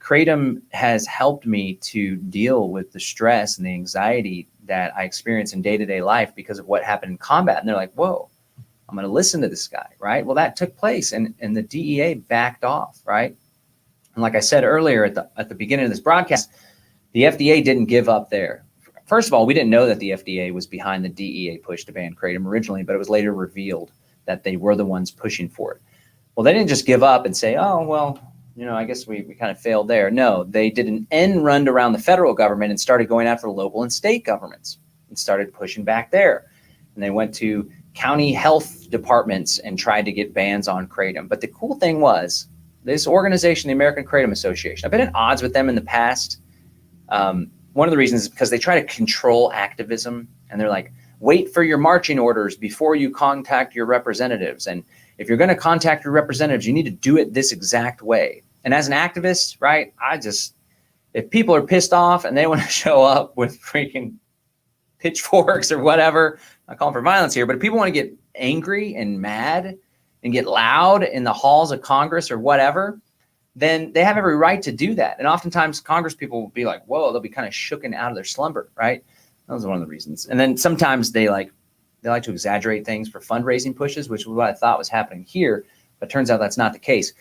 kratom has helped me to deal with the stress and the anxiety that I experience in day-to-day life because of what happened in combat. And they're like, whoa, I'm going to listen to this guy, right? Well, that took place and the DEA backed off, right? And like I said earlier at the beginning of this broadcast, the FDA didn't give up there. First of all, we didn't know that the FDA was behind the DEA push to ban kratom originally, but it was later revealed that they were the ones pushing for it. Well, they didn't just give up and say, oh, well, I guess we kind of failed there. No, they did an end run around the federal government and started going after local and state governments and started pushing back there. And they went to county health departments and tried to get bans on kratom. But the cool thing was this organization, the American Kratom Association, I've been at odds with them in the past. One of the reasons is because they try to control activism and they're like, wait for your marching orders before you contact your representatives. And if you're going to contact your representatives, you need to do it this exact way. And as an activist, right, if people are pissed off and they want to show up with freaking pitchforks or whatever, I'm not calling for violence here, but if people want to get angry and mad and get loud in the halls of Congress or whatever, then they have every right to do that. And oftentimes Congress people will be like, whoa, they'll be kind of shooken out of their slumber, right? That was one of the reasons. And then sometimes they like to exaggerate things for fundraising pushes, which was what I thought was happening here, but turns out that's not the case.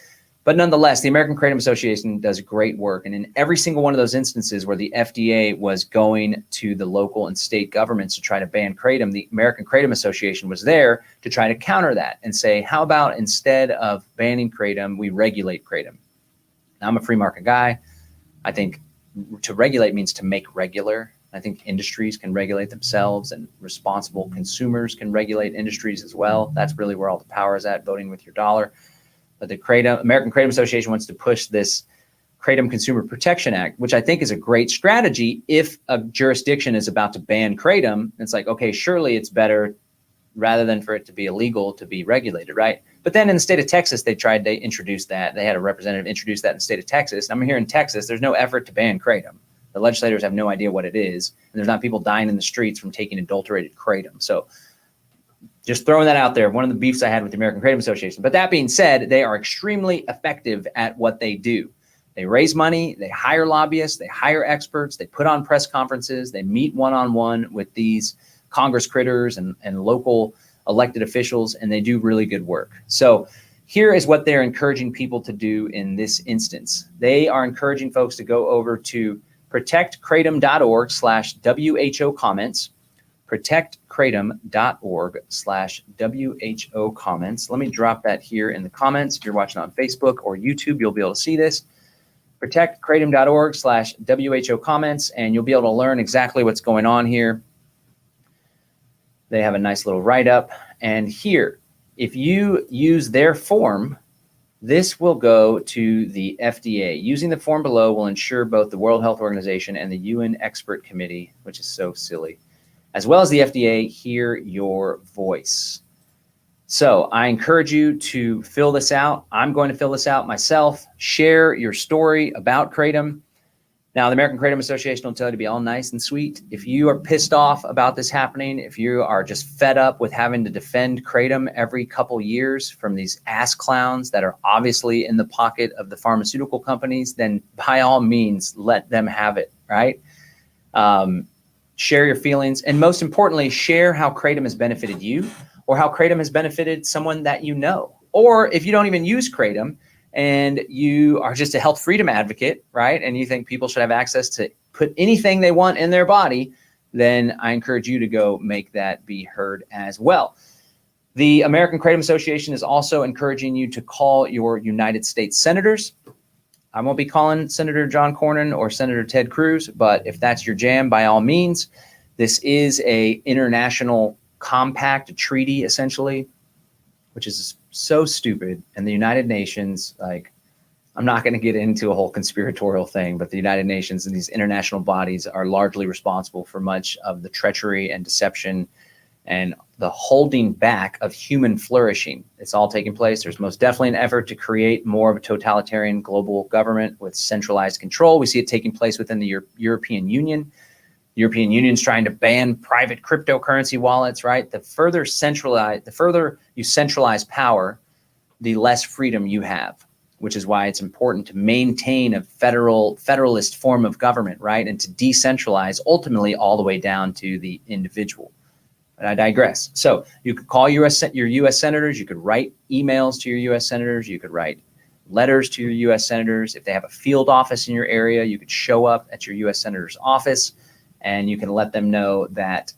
But nonetheless, the American Kratom Association does great work. And in every single one of those instances where the FDA was going to the local and state governments to try to ban kratom, the American Kratom Association was there to try to counter that and say, how about instead of banning kratom, we regulate kratom? Now, I'm a free market guy. I think to regulate means to make regular. I think industries can regulate themselves and responsible consumers can regulate industries as well. That's really where all the power is at, voting with your dollar. But the American Kratom Association wants to push this Kratom Consumer Protection Act, which I think is a great strategy if a jurisdiction is about to ban kratom. It's like, okay, surely it's better rather than for it to be illegal to be regulated, right? But then in the state of Texas, they introduced that. They had a representative introduce that in the state of Texas. I'm here in Texas. There's no effort to ban kratom. The legislators have no idea what it is. And there's not people dying in the streets from taking adulterated kratom. So Just throwing that out there, one of the beefs I had with the American Kratom Association. But that being said, they are extremely effective at what they do. They raise money, they hire lobbyists, they hire experts, they put on press conferences, they meet one-on-one with these Congress critters and local elected officials, and they do really good work. So here is what they're encouraging people to do in this instance. They are encouraging folks to go over to protectkratom.org/WHO comments, protectkratom.org/WHO comments. Let me drop that here in the comments. If you're watching on Facebook or YouTube, you'll be able to see this. protectkratom.org/WHO comments, and you'll be able to learn exactly what's going on here. They have a nice little write-up. And here, if you use their form, this will go to the FDA. Using the form below will ensure both the World Health Organization and the UN Expert Committee, which is so silly, as well as the FDA, hear your voice. So I encourage you to fill this out. I'm going to fill this out myself. Share your story about kratom. Now, the American Kratom Association will tell you to be all nice and sweet. If you are pissed off about this happening, if you are just fed up with having to defend kratom every couple years from these ass clowns that are obviously in the pocket of the pharmaceutical companies, then by all means, let them have it, right? Share your feelings. And most importantly, share how kratom has benefited you or how kratom has benefited someone that you know. Or if you don't even use kratom, and you are just a health freedom advocate, right? And you think people should have access to put anything they want in their body, then I encourage you to go make that be heard as well. The American Kratom Association is also encouraging you to call your United States senators. I won't be calling Senator John Cornyn or Senator Ted Cruz, but if that's your jam, by all means. This is a international compact, a treaty essentially, which is so stupid. And the United Nations, like, I'm not going to get into a whole conspiratorial thing, but the United Nations and these international bodies are largely responsible for much of the treachery and deception and the holding back of human flourishing. It's all taking place. There's most definitely an effort to create more of a totalitarian global government with centralized control. We see it taking place within the European Union. The European Union is trying to ban private cryptocurrency wallets, right? The further you centralize power, the less freedom you have, which is why it's important to maintain a federalist form of government, right? And to decentralize ultimately all the way down to the individual. But I digress. So you could call your U.S. senators. You could write emails to your U.S. senators. You could write letters to your U.S. senators. If they have a field office in your area, you could show up at your U.S. senator's office and you can let them know that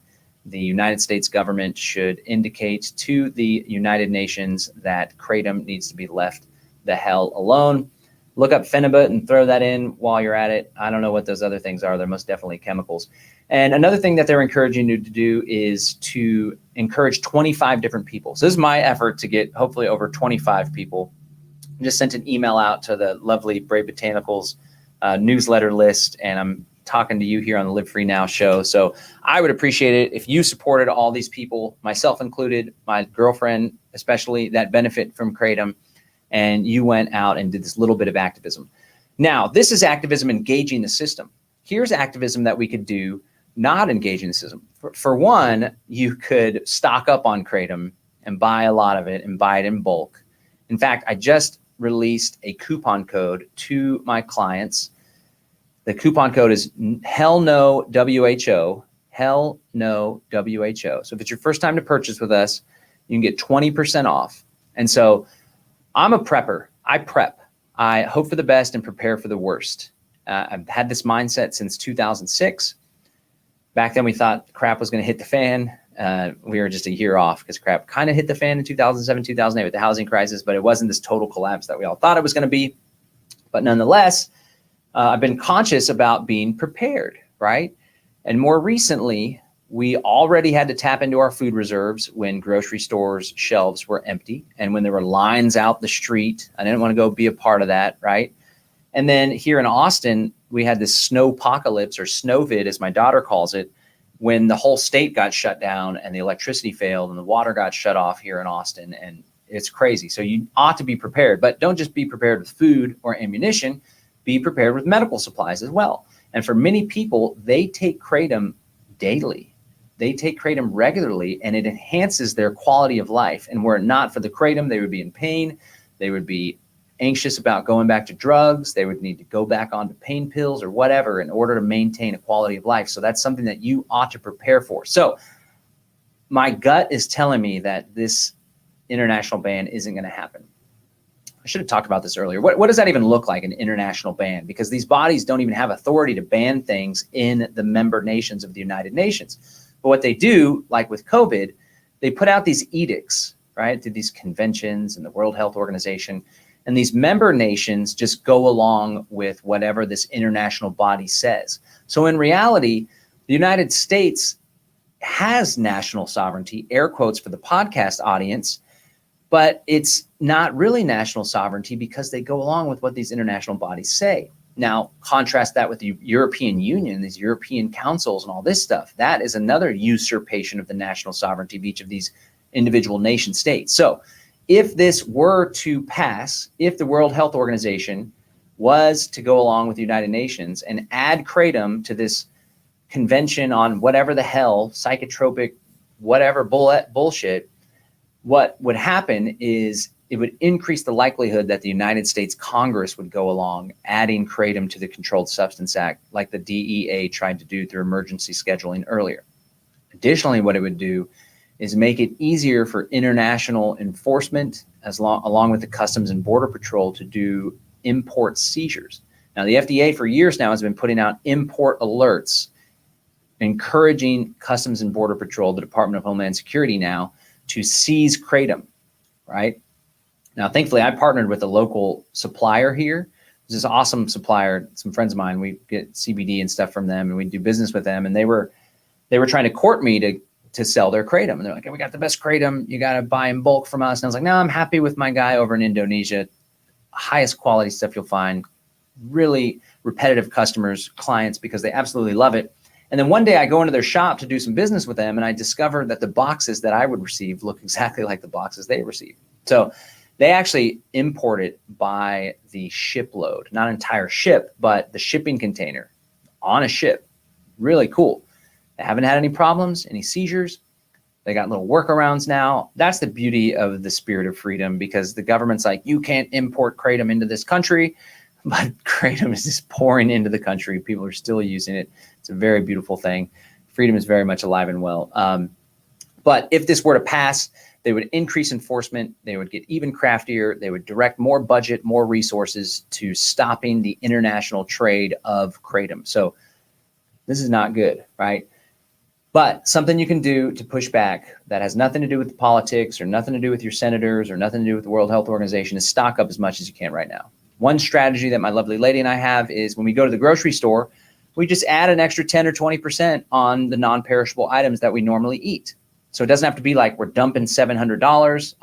the United States government should indicate to the United Nations that kratom needs to be left the hell alone. Look up phenibut and throw that in while you're at it. I don't know what those other things are. They're most definitely chemicals. And another thing that they're encouraging you to do is to encourage 25 different people. So this is my effort to get hopefully over 25 people. I just sent an email out to the lovely Brave Botanicals newsletter list, and I'm talking to you here on the Live Free Now show. So I would appreciate it if you supported all these people, myself included, my girlfriend especially, that benefit from kratom, and you went out and did this little bit of activism. Now, this is activism engaging the system. Here's activism that we could do not engaging the system. For one, you could stock up on kratom and buy a lot of it and buy it in bulk. In fact, I just released a coupon code to my clients. The coupon code is hell no WHO, hell no WHO. So if it's your first time to purchase with us, you can get 20% off. And so I'm a prepper. I prep. I hope for the best and prepare for the worst. I've had this mindset since 2006. Back then we thought crap was going to hit the fan. We were just a year off because crap kind of hit the fan in 2007, 2008 with the housing crisis, but it wasn't this total collapse that we all thought it was going to be. But nonetheless, I've been conscious about being prepared, right? And more recently, we already had to tap into our food reserves when grocery stores' shelves were empty and when there were lines out the street. I didn't want to go be a part of that, right? And then here in Austin, we had this snowpocalypse, or snowvid, as my daughter calls it, when the whole state got shut down and the electricity failed and the water got shut off here in Austin. And it's crazy. So you ought to be prepared, but don't just be prepared with food or ammunition. Be prepared with medical supplies as well. And for many people, they take kratom daily. they take kratom regularly and it enhances their quality of life. And were it not for the kratom, they would be in pain. They would be anxious about going back to drugs. They would need to go back onto pain pills or whatever in order to maintain a quality of life. So that's something that you ought to prepare for. So my gut is telling me that this international ban isn't going to happen. I should have talked about this earlier. What does that even look like, an international ban? Because these bodies don't even have authority to ban things in the member nations of the United Nations. But what they do, like with COVID, they put out these edicts, right, through these conventions and the World Health Organization. And these member nations just go along with whatever this international body says. So in reality, the United States has national sovereignty, air quotes for the podcast audience, but it's not really national sovereignty because they go along with what these international bodies say. Now, contrast that with the European Union, these European councils and all this stuff. That is another usurpation of the national sovereignty of each of these individual nation states. So if this were to pass, if the World Health Organization was to go along with the United Nations and add kratom to this convention on whatever the hell, psychotropic, whatever bullshit, what would happen is it would increase the likelihood that the United States Congress would go along adding kratom to the Controlled Substance Act, like the DEA tried to do through emergency scheduling earlier. Additionally, what it would do is make it easier for international enforcement along with the Customs and Border Patrol to do import seizures. Now, the FDA for years now has been putting out import alerts, encouraging Customs and Border Patrol, the Department of Homeland Security now, to seize kratom, right? Now, thankfully, I partnered with a local supplier here. This is an awesome supplier, some friends of mine. We get CBD and stuff from them, and we do business with them. And they were trying to court me to sell their kratom. And they're like, hey, we got the best kratom. You got to buy in bulk from us. And I was like, no, I'm happy with my guy over in Indonesia. Highest quality stuff you'll find. Really repetitive customers, clients, because they absolutely love it. And then one day I go into their shop to do some business with them, and I discovered that the boxes that I would receive look exactly like the boxes they receive. So they actually import it by the shipload, not entire ship, but the shipping container on a ship. Really cool. They haven't had any problems, any seizures. They got little workarounds now. That's the beauty of the spirit of freedom, because the government's like, you can't import kratom into this country, but kratom is just pouring into the country. People are still using it. It's a very beautiful thing. Freedom is very much alive and well. But if this were to pass, they would increase enforcement. They would get even craftier. They would direct more budget, more resources to stopping the international trade of kratom. So this is not good, right? But something you can do to push back that has nothing to do with the politics or nothing to do with your senators or nothing to do with the World Health Organization is stock up as much as you can right now. One strategy that my lovely lady and I have is when we go to the grocery store, we just add an extra 10 or 20% on the non-perishable items that we normally eat. So it doesn't have to be like we're dumping $700,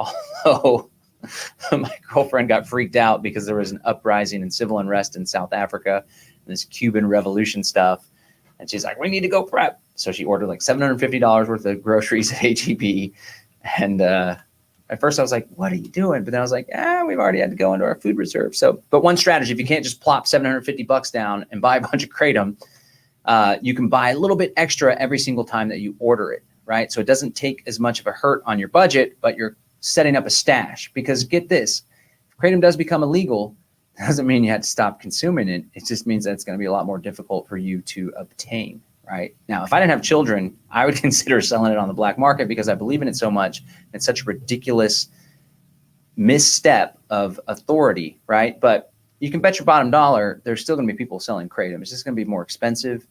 although my girlfriend got freaked out because there was an uprising and civil unrest in South Africa, and this Cuban revolution stuff. And she's like, we need to go prep. So she ordered like $750 worth of groceries at H-E-B. And at first I was like, what are you doing? But then I was like, we've already had to go into our food reserve. So, but one strategy, if you can't just plop $750 down and buy a bunch of kratom, you can buy a little bit extra every single time that you order it, right? So it doesn't take as much of a hurt on your budget, but you're setting up a stash. Because get this, if kratom does become illegal, it doesn't mean you have to stop consuming it. It just means that it's going to be a lot more difficult for you to obtain, right? Now, if I didn't have children, I would consider selling it on the black market because I believe in it so much. It's such a ridiculous misstep of authority, right? But you can bet your bottom dollar there's still going to be people selling kratom. It's just going to be more expensive.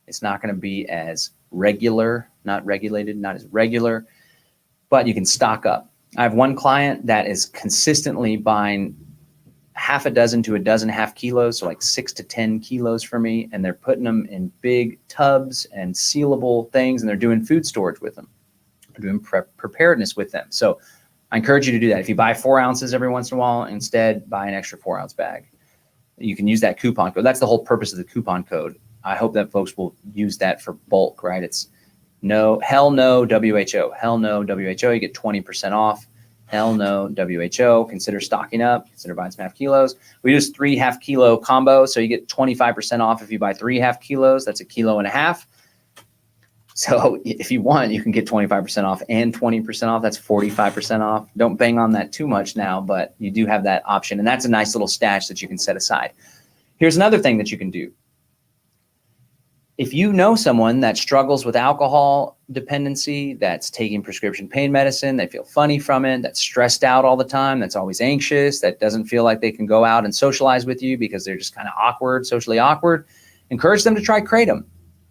It's not going to be as regular, not regulated, not as regular, but you can stock up. I have one client that is consistently buying half a dozen to a dozen half kilos, so like 6 to 10 kilos for me, and they're putting them in big tubs and sealable things, and they're doing food storage with them. They're doing preparedness with them. So I encourage you to do that. If you buy 4 ounces every once in a while, instead buy an extra 4-ounce bag. You can use that coupon code. That's the whole purpose of the coupon code. I hope that folks will use that for bulk, right? It's hell no WHO. Hell no WHO. You get 20% off. Hell no WHO. Consider stocking up. Consider buying some half kilos. We use 3 half-kilo combos, so you get 25% off if you buy 3 half kilos. That's 1.5 kilos. So if you want, you can get 25% off and 20% off. That's 45% off. Don't bang on that too much now, but you do have that option. And that's a nice little stash that you can set aside. Here's another thing that you can do. If you know someone that struggles with alcohol dependency, that's taking prescription pain medicine, they feel funny from it, that's stressed out all the time, that's always anxious, that doesn't feel like they can go out and socialize with you because they're just kind of awkward, socially awkward, encourage them to try Kratom.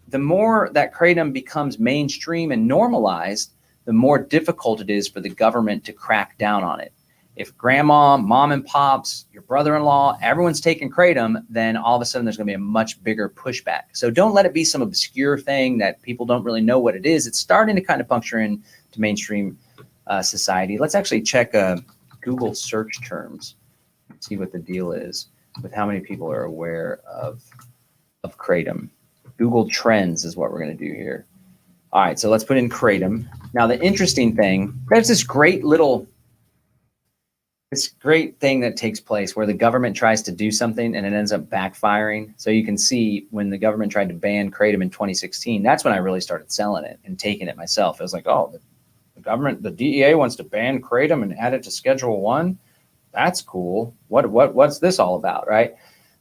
The more that Kratom becomes mainstream and normalized, the more difficult it is for the government to crack down on it. If grandma, mom and pops, your brother-in-law, everyone's taking Kratom, then all of a sudden there's going to be a much bigger pushback. So don't let it be some obscure thing that people don't really know what it is. It's starting to kind of puncture into mainstream society. Let's actually check Google search terms, see what the deal is with how many people are aware of Kratom. Through Trends is what we're going to do here. All right, so let's put in Kratom. Now, the interesting thing, there's this great thing that takes place where the government tries to do something and it ends up backfiring. So you can see when the government tried to ban Kratom in 2016, that's when I really started selling it and taking it myself. I was like, oh, the government, the DEA wants to ban Kratom and add it to Schedule 1. That's cool. What's this all about, right?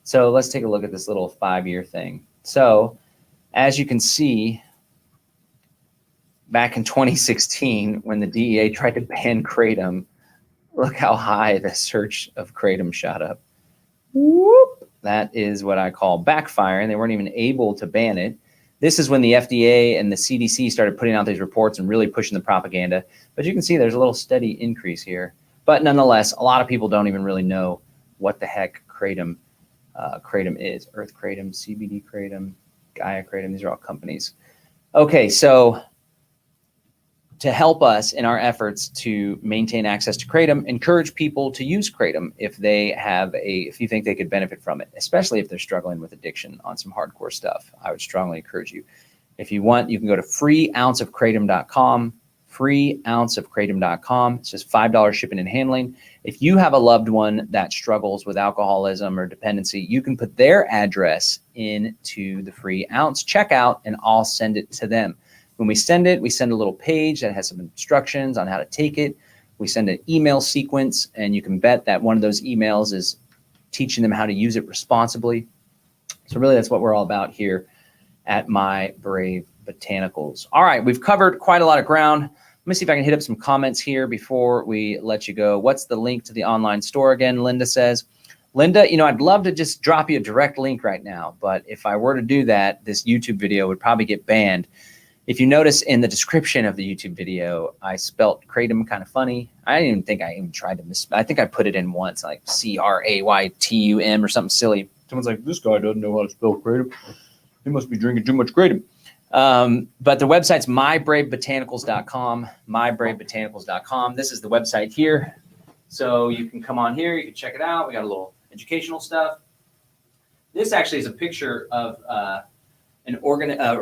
So let's take a look at this little 5-year thing. So as you can see, back in 2016, when the DEA tried to ban Kratom, look how high the search of Kratom shot up. Whoop. That is what I call backfire, and they weren't even able to ban it. This is when the FDA and the CDC started putting out these reports and really pushing the propaganda. But you can see there's a little steady increase here. But nonetheless, a lot of people don't even really know what the heck Kratom is. Earth Kratom, CBD Kratom, Gaia Kratom, these are all companies. Okay, so to help us in our efforts to maintain access to Kratom, encourage people to use Kratom if you think they could benefit from it, especially if they're struggling with addiction on some hardcore stuff. I would strongly encourage you. If you want, you can go to FreeOunceofKratom.com, FreeOunceofKratom.com. It's just $5 shipping and handling. If you have a loved one that struggles with alcoholism or dependency, you can put their address into the Free Ounce checkout and I'll send it to them. When we send it, we send a little page that has some instructions on how to take it. We send an email sequence, and you can bet that one of those emails is teaching them how to use it responsibly. So really, that's what we're all about here at My Brave Botanicals. All right, we've covered quite a lot of ground. Let me see if I can hit up some comments here before we let you go. What's the link to the online store again? Linda says. Linda, I'd love to just drop you a direct link right now, but if I were to do that, this YouTube video would probably get banned. If you notice in the description of the YouTube video, I spelt Kratom kind of funny. I didn't even think I even tried to misspell. I think I put it in once, like Kraytum or something silly. Someone's like, this guy doesn't know how to spell Kratom. He must be drinking too much Kratom. But the website's mybravebotanicals.com, mybravebotanicals.com. This is the website here. So you can come on here. You can check it out. We got a little educational stuff. This actually is a picture of a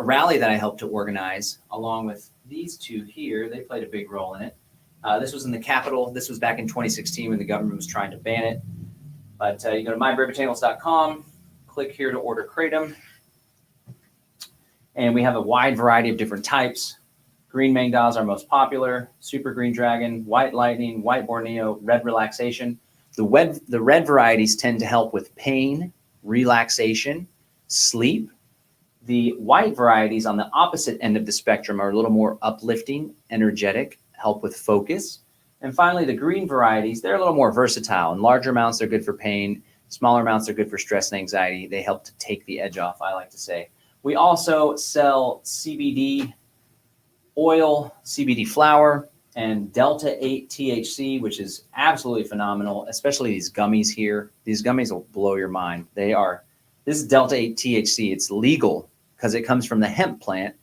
rally that I helped to organize along with these two here. They played a big role in it. This was in the Capitol. This was back in 2016 when the government was trying to ban it. But you go to mybravebotanicals.com, click here to order Kratom. And we have a wide variety of different types. Green Mangda is our most popular, Super Green Dragon, White Lightning, White Borneo, Red Relaxation. The red varieties tend to help with pain, relaxation, sleep. The white varieties on the opposite end of the spectrum are a little more uplifting, energetic, help with focus. And finally, the green varieties, they're a little more versatile. In larger amounts, they're good for pain. Smaller amounts, they're good for stress and anxiety. They help to take the edge off, I like to say. We also sell CBD oil, CBD flower, and Delta 8 THC, which is absolutely phenomenal, especially these gummies here. These gummies will blow your mind. This is Delta 8 THC. It's legal because it comes from the hemp plant,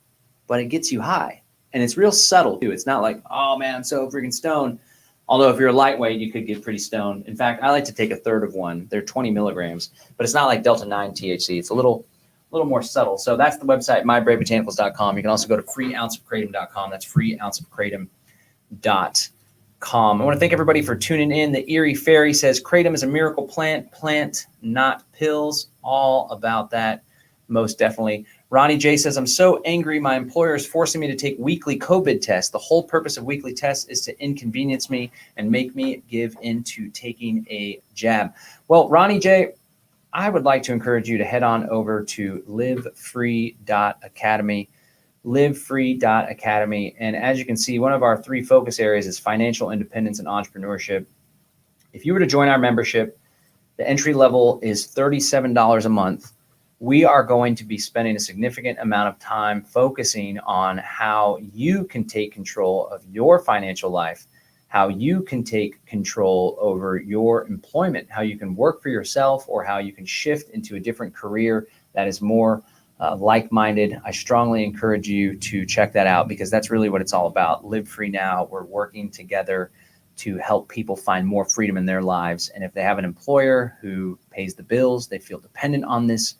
but it gets you high. And it's real subtle too. It's not like, oh man, I'm so freaking stoned. Although if you're a lightweight, you could get pretty stoned. In fact, I like to take a third of one. They're 20 milligrams, but it's not like Delta 9 THC. It's a little more subtle. So that's the website, mybravebotanicals.com. You can also go to FreeOunceofKratom.com. That's FreeOunceofKratom.com. I want to thank everybody for tuning in. The Erie Fairy says Kratom is a miracle plant, not pills. All about that. Most definitely. Ronnie J says, I'm so angry. My employer is forcing me to take weekly COVID tests. The whole purpose of weekly tests is to inconvenience me and make me give into taking a jab. Well, Ronnie J, I would like to encourage you to head on over to livefree.academy, livefree.academy. And as you can see, one of our 3 focus areas is financial independence and entrepreneurship. If you were to join our membership, the entry level is $37 a month. We are going to be spending a significant amount of time focusing on how you can take control of your financial life, how you can take control over your employment, how you can work for yourself, or how you can shift into a different career that is more like-minded. I strongly encourage you to check that out because that's really what it's all about. Live Free Now. We're working together to help people find more freedom in their lives. And if they have an employer who pays the bills, they feel dependent on this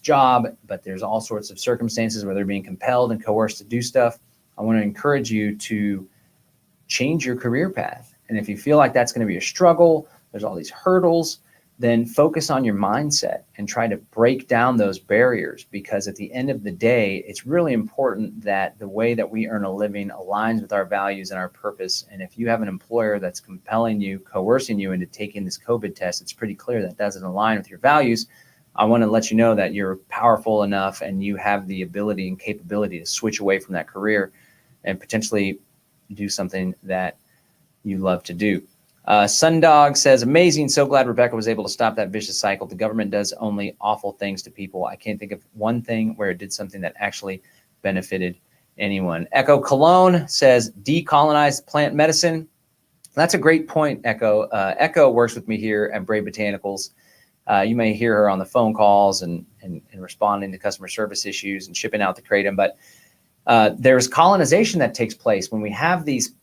job, but there's all sorts of circumstances where they're being compelled and coerced to do stuff, I want to encourage you to change your career path. And if you feel like that's going to be a struggle, there's all these hurdles, then focus on your mindset and try to break down those barriers, because at the end of the day, it's really important that the way that we earn a living aligns with our values and our purpose. And if you have an employer that's compelling you, coercing you into taking this COVID test, it's pretty clear that doesn't align with your values. I want to let you know that you're powerful enough and you have the ability and capability to switch away from that career and potentially do something that you love to do. Sundog says, amazing. So glad Rebecca was able to stop that vicious cycle. The government does only awful things to people. I can't think of one thing where it did something that actually benefited anyone. Echo Cologne says, decolonize plant medicine. That's a great point, Echo. Echo works with me here at Brave Botanicals. You may hear her on the phone calls and responding to customer service issues and shipping out the kratom. But there's colonization that takes place when we have these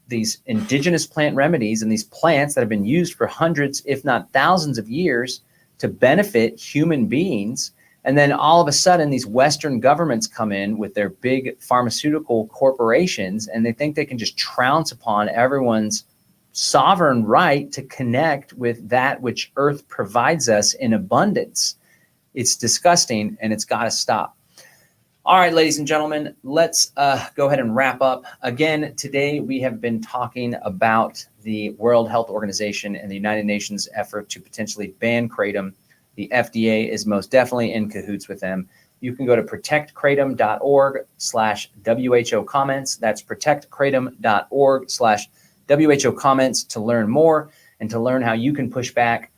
indigenous plant remedies and these plants that have been used for hundreds, if not thousands of years to benefit human beings. And then all of a sudden, these Western governments come in with their big pharmaceutical corporations, and they think they can just trounce upon everyone's sovereign right to connect with that which Earth provides us in abundance. It's disgusting, and it's got to stop. All right, ladies and gentlemen, let's go ahead and wrap up. Again, today we have been talking about the World Health Organization and the United Nations effort to potentially ban kratom. The FDA is most definitely in cahoots with them. You can go to protectkratom.org/WHO comments. That's protectkratom.org/WHO comments to learn more and to learn how you can push back.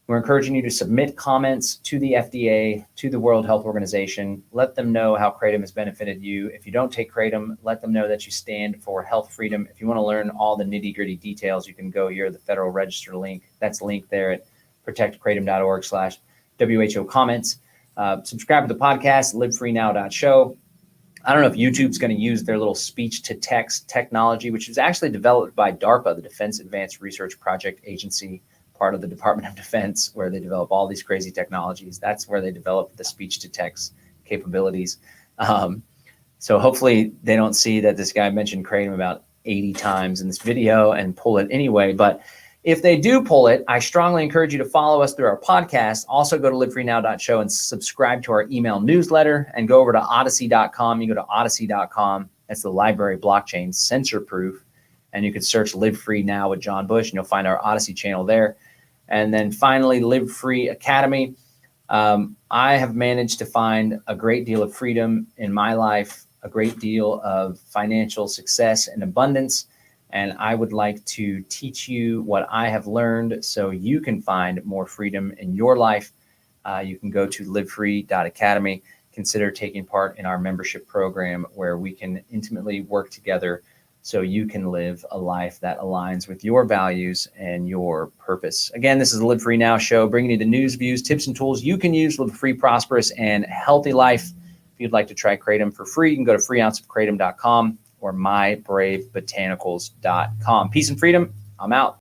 We're encouraging you to submit comments to the FDA, to the World Health Organization. Let them know how kratom has benefited you. If you don't take kratom, let them know that you stand for health freedom. If you want to learn all the nitty-gritty details, you can go here, the Federal Register link. That's linked there at protectkratom.org/WHO comments. Subscribe to the podcast, livefreenow.show. I don't know if YouTube's going to use their little speech-to-text technology, which is actually developed by DARPA, the Defense Advanced Research Project Agency, part of the Department of Defense, where they develop all these crazy technologies. That's where they develop the speech-to-text capabilities. So hopefully they don't see that this guy mentioned kratom about 80 times in this video and pull it anyway. But if they do pull it, I strongly encourage you to follow us through our podcast. Also go to livefreenow.show and subscribe to our email newsletter, and go over to odyssey.com. You go to odyssey.com. That's the library blockchain, censor-proof. And you can search Live Free Now with John Bush, and you'll find our Odyssey channel there. And then finally, Live Free Academy. I have managed to find a great deal of freedom in my life, a great deal of financial success and abundance. And I would like to teach you what I have learned so you can find more freedom in your life. You can go to livefree.academy. Consider taking part in our membership program where we can intimately work together so you can live a life that aligns with your values and your purpose. Again, this is the Live Free Now show, bringing you the news, views, tips, and tools you can use to live a free, prosperous, and healthy life. If you'd like to try kratom for free, you can go to freeounceofkratom.com or mybravebotanicals.com. Peace and freedom. I'm out.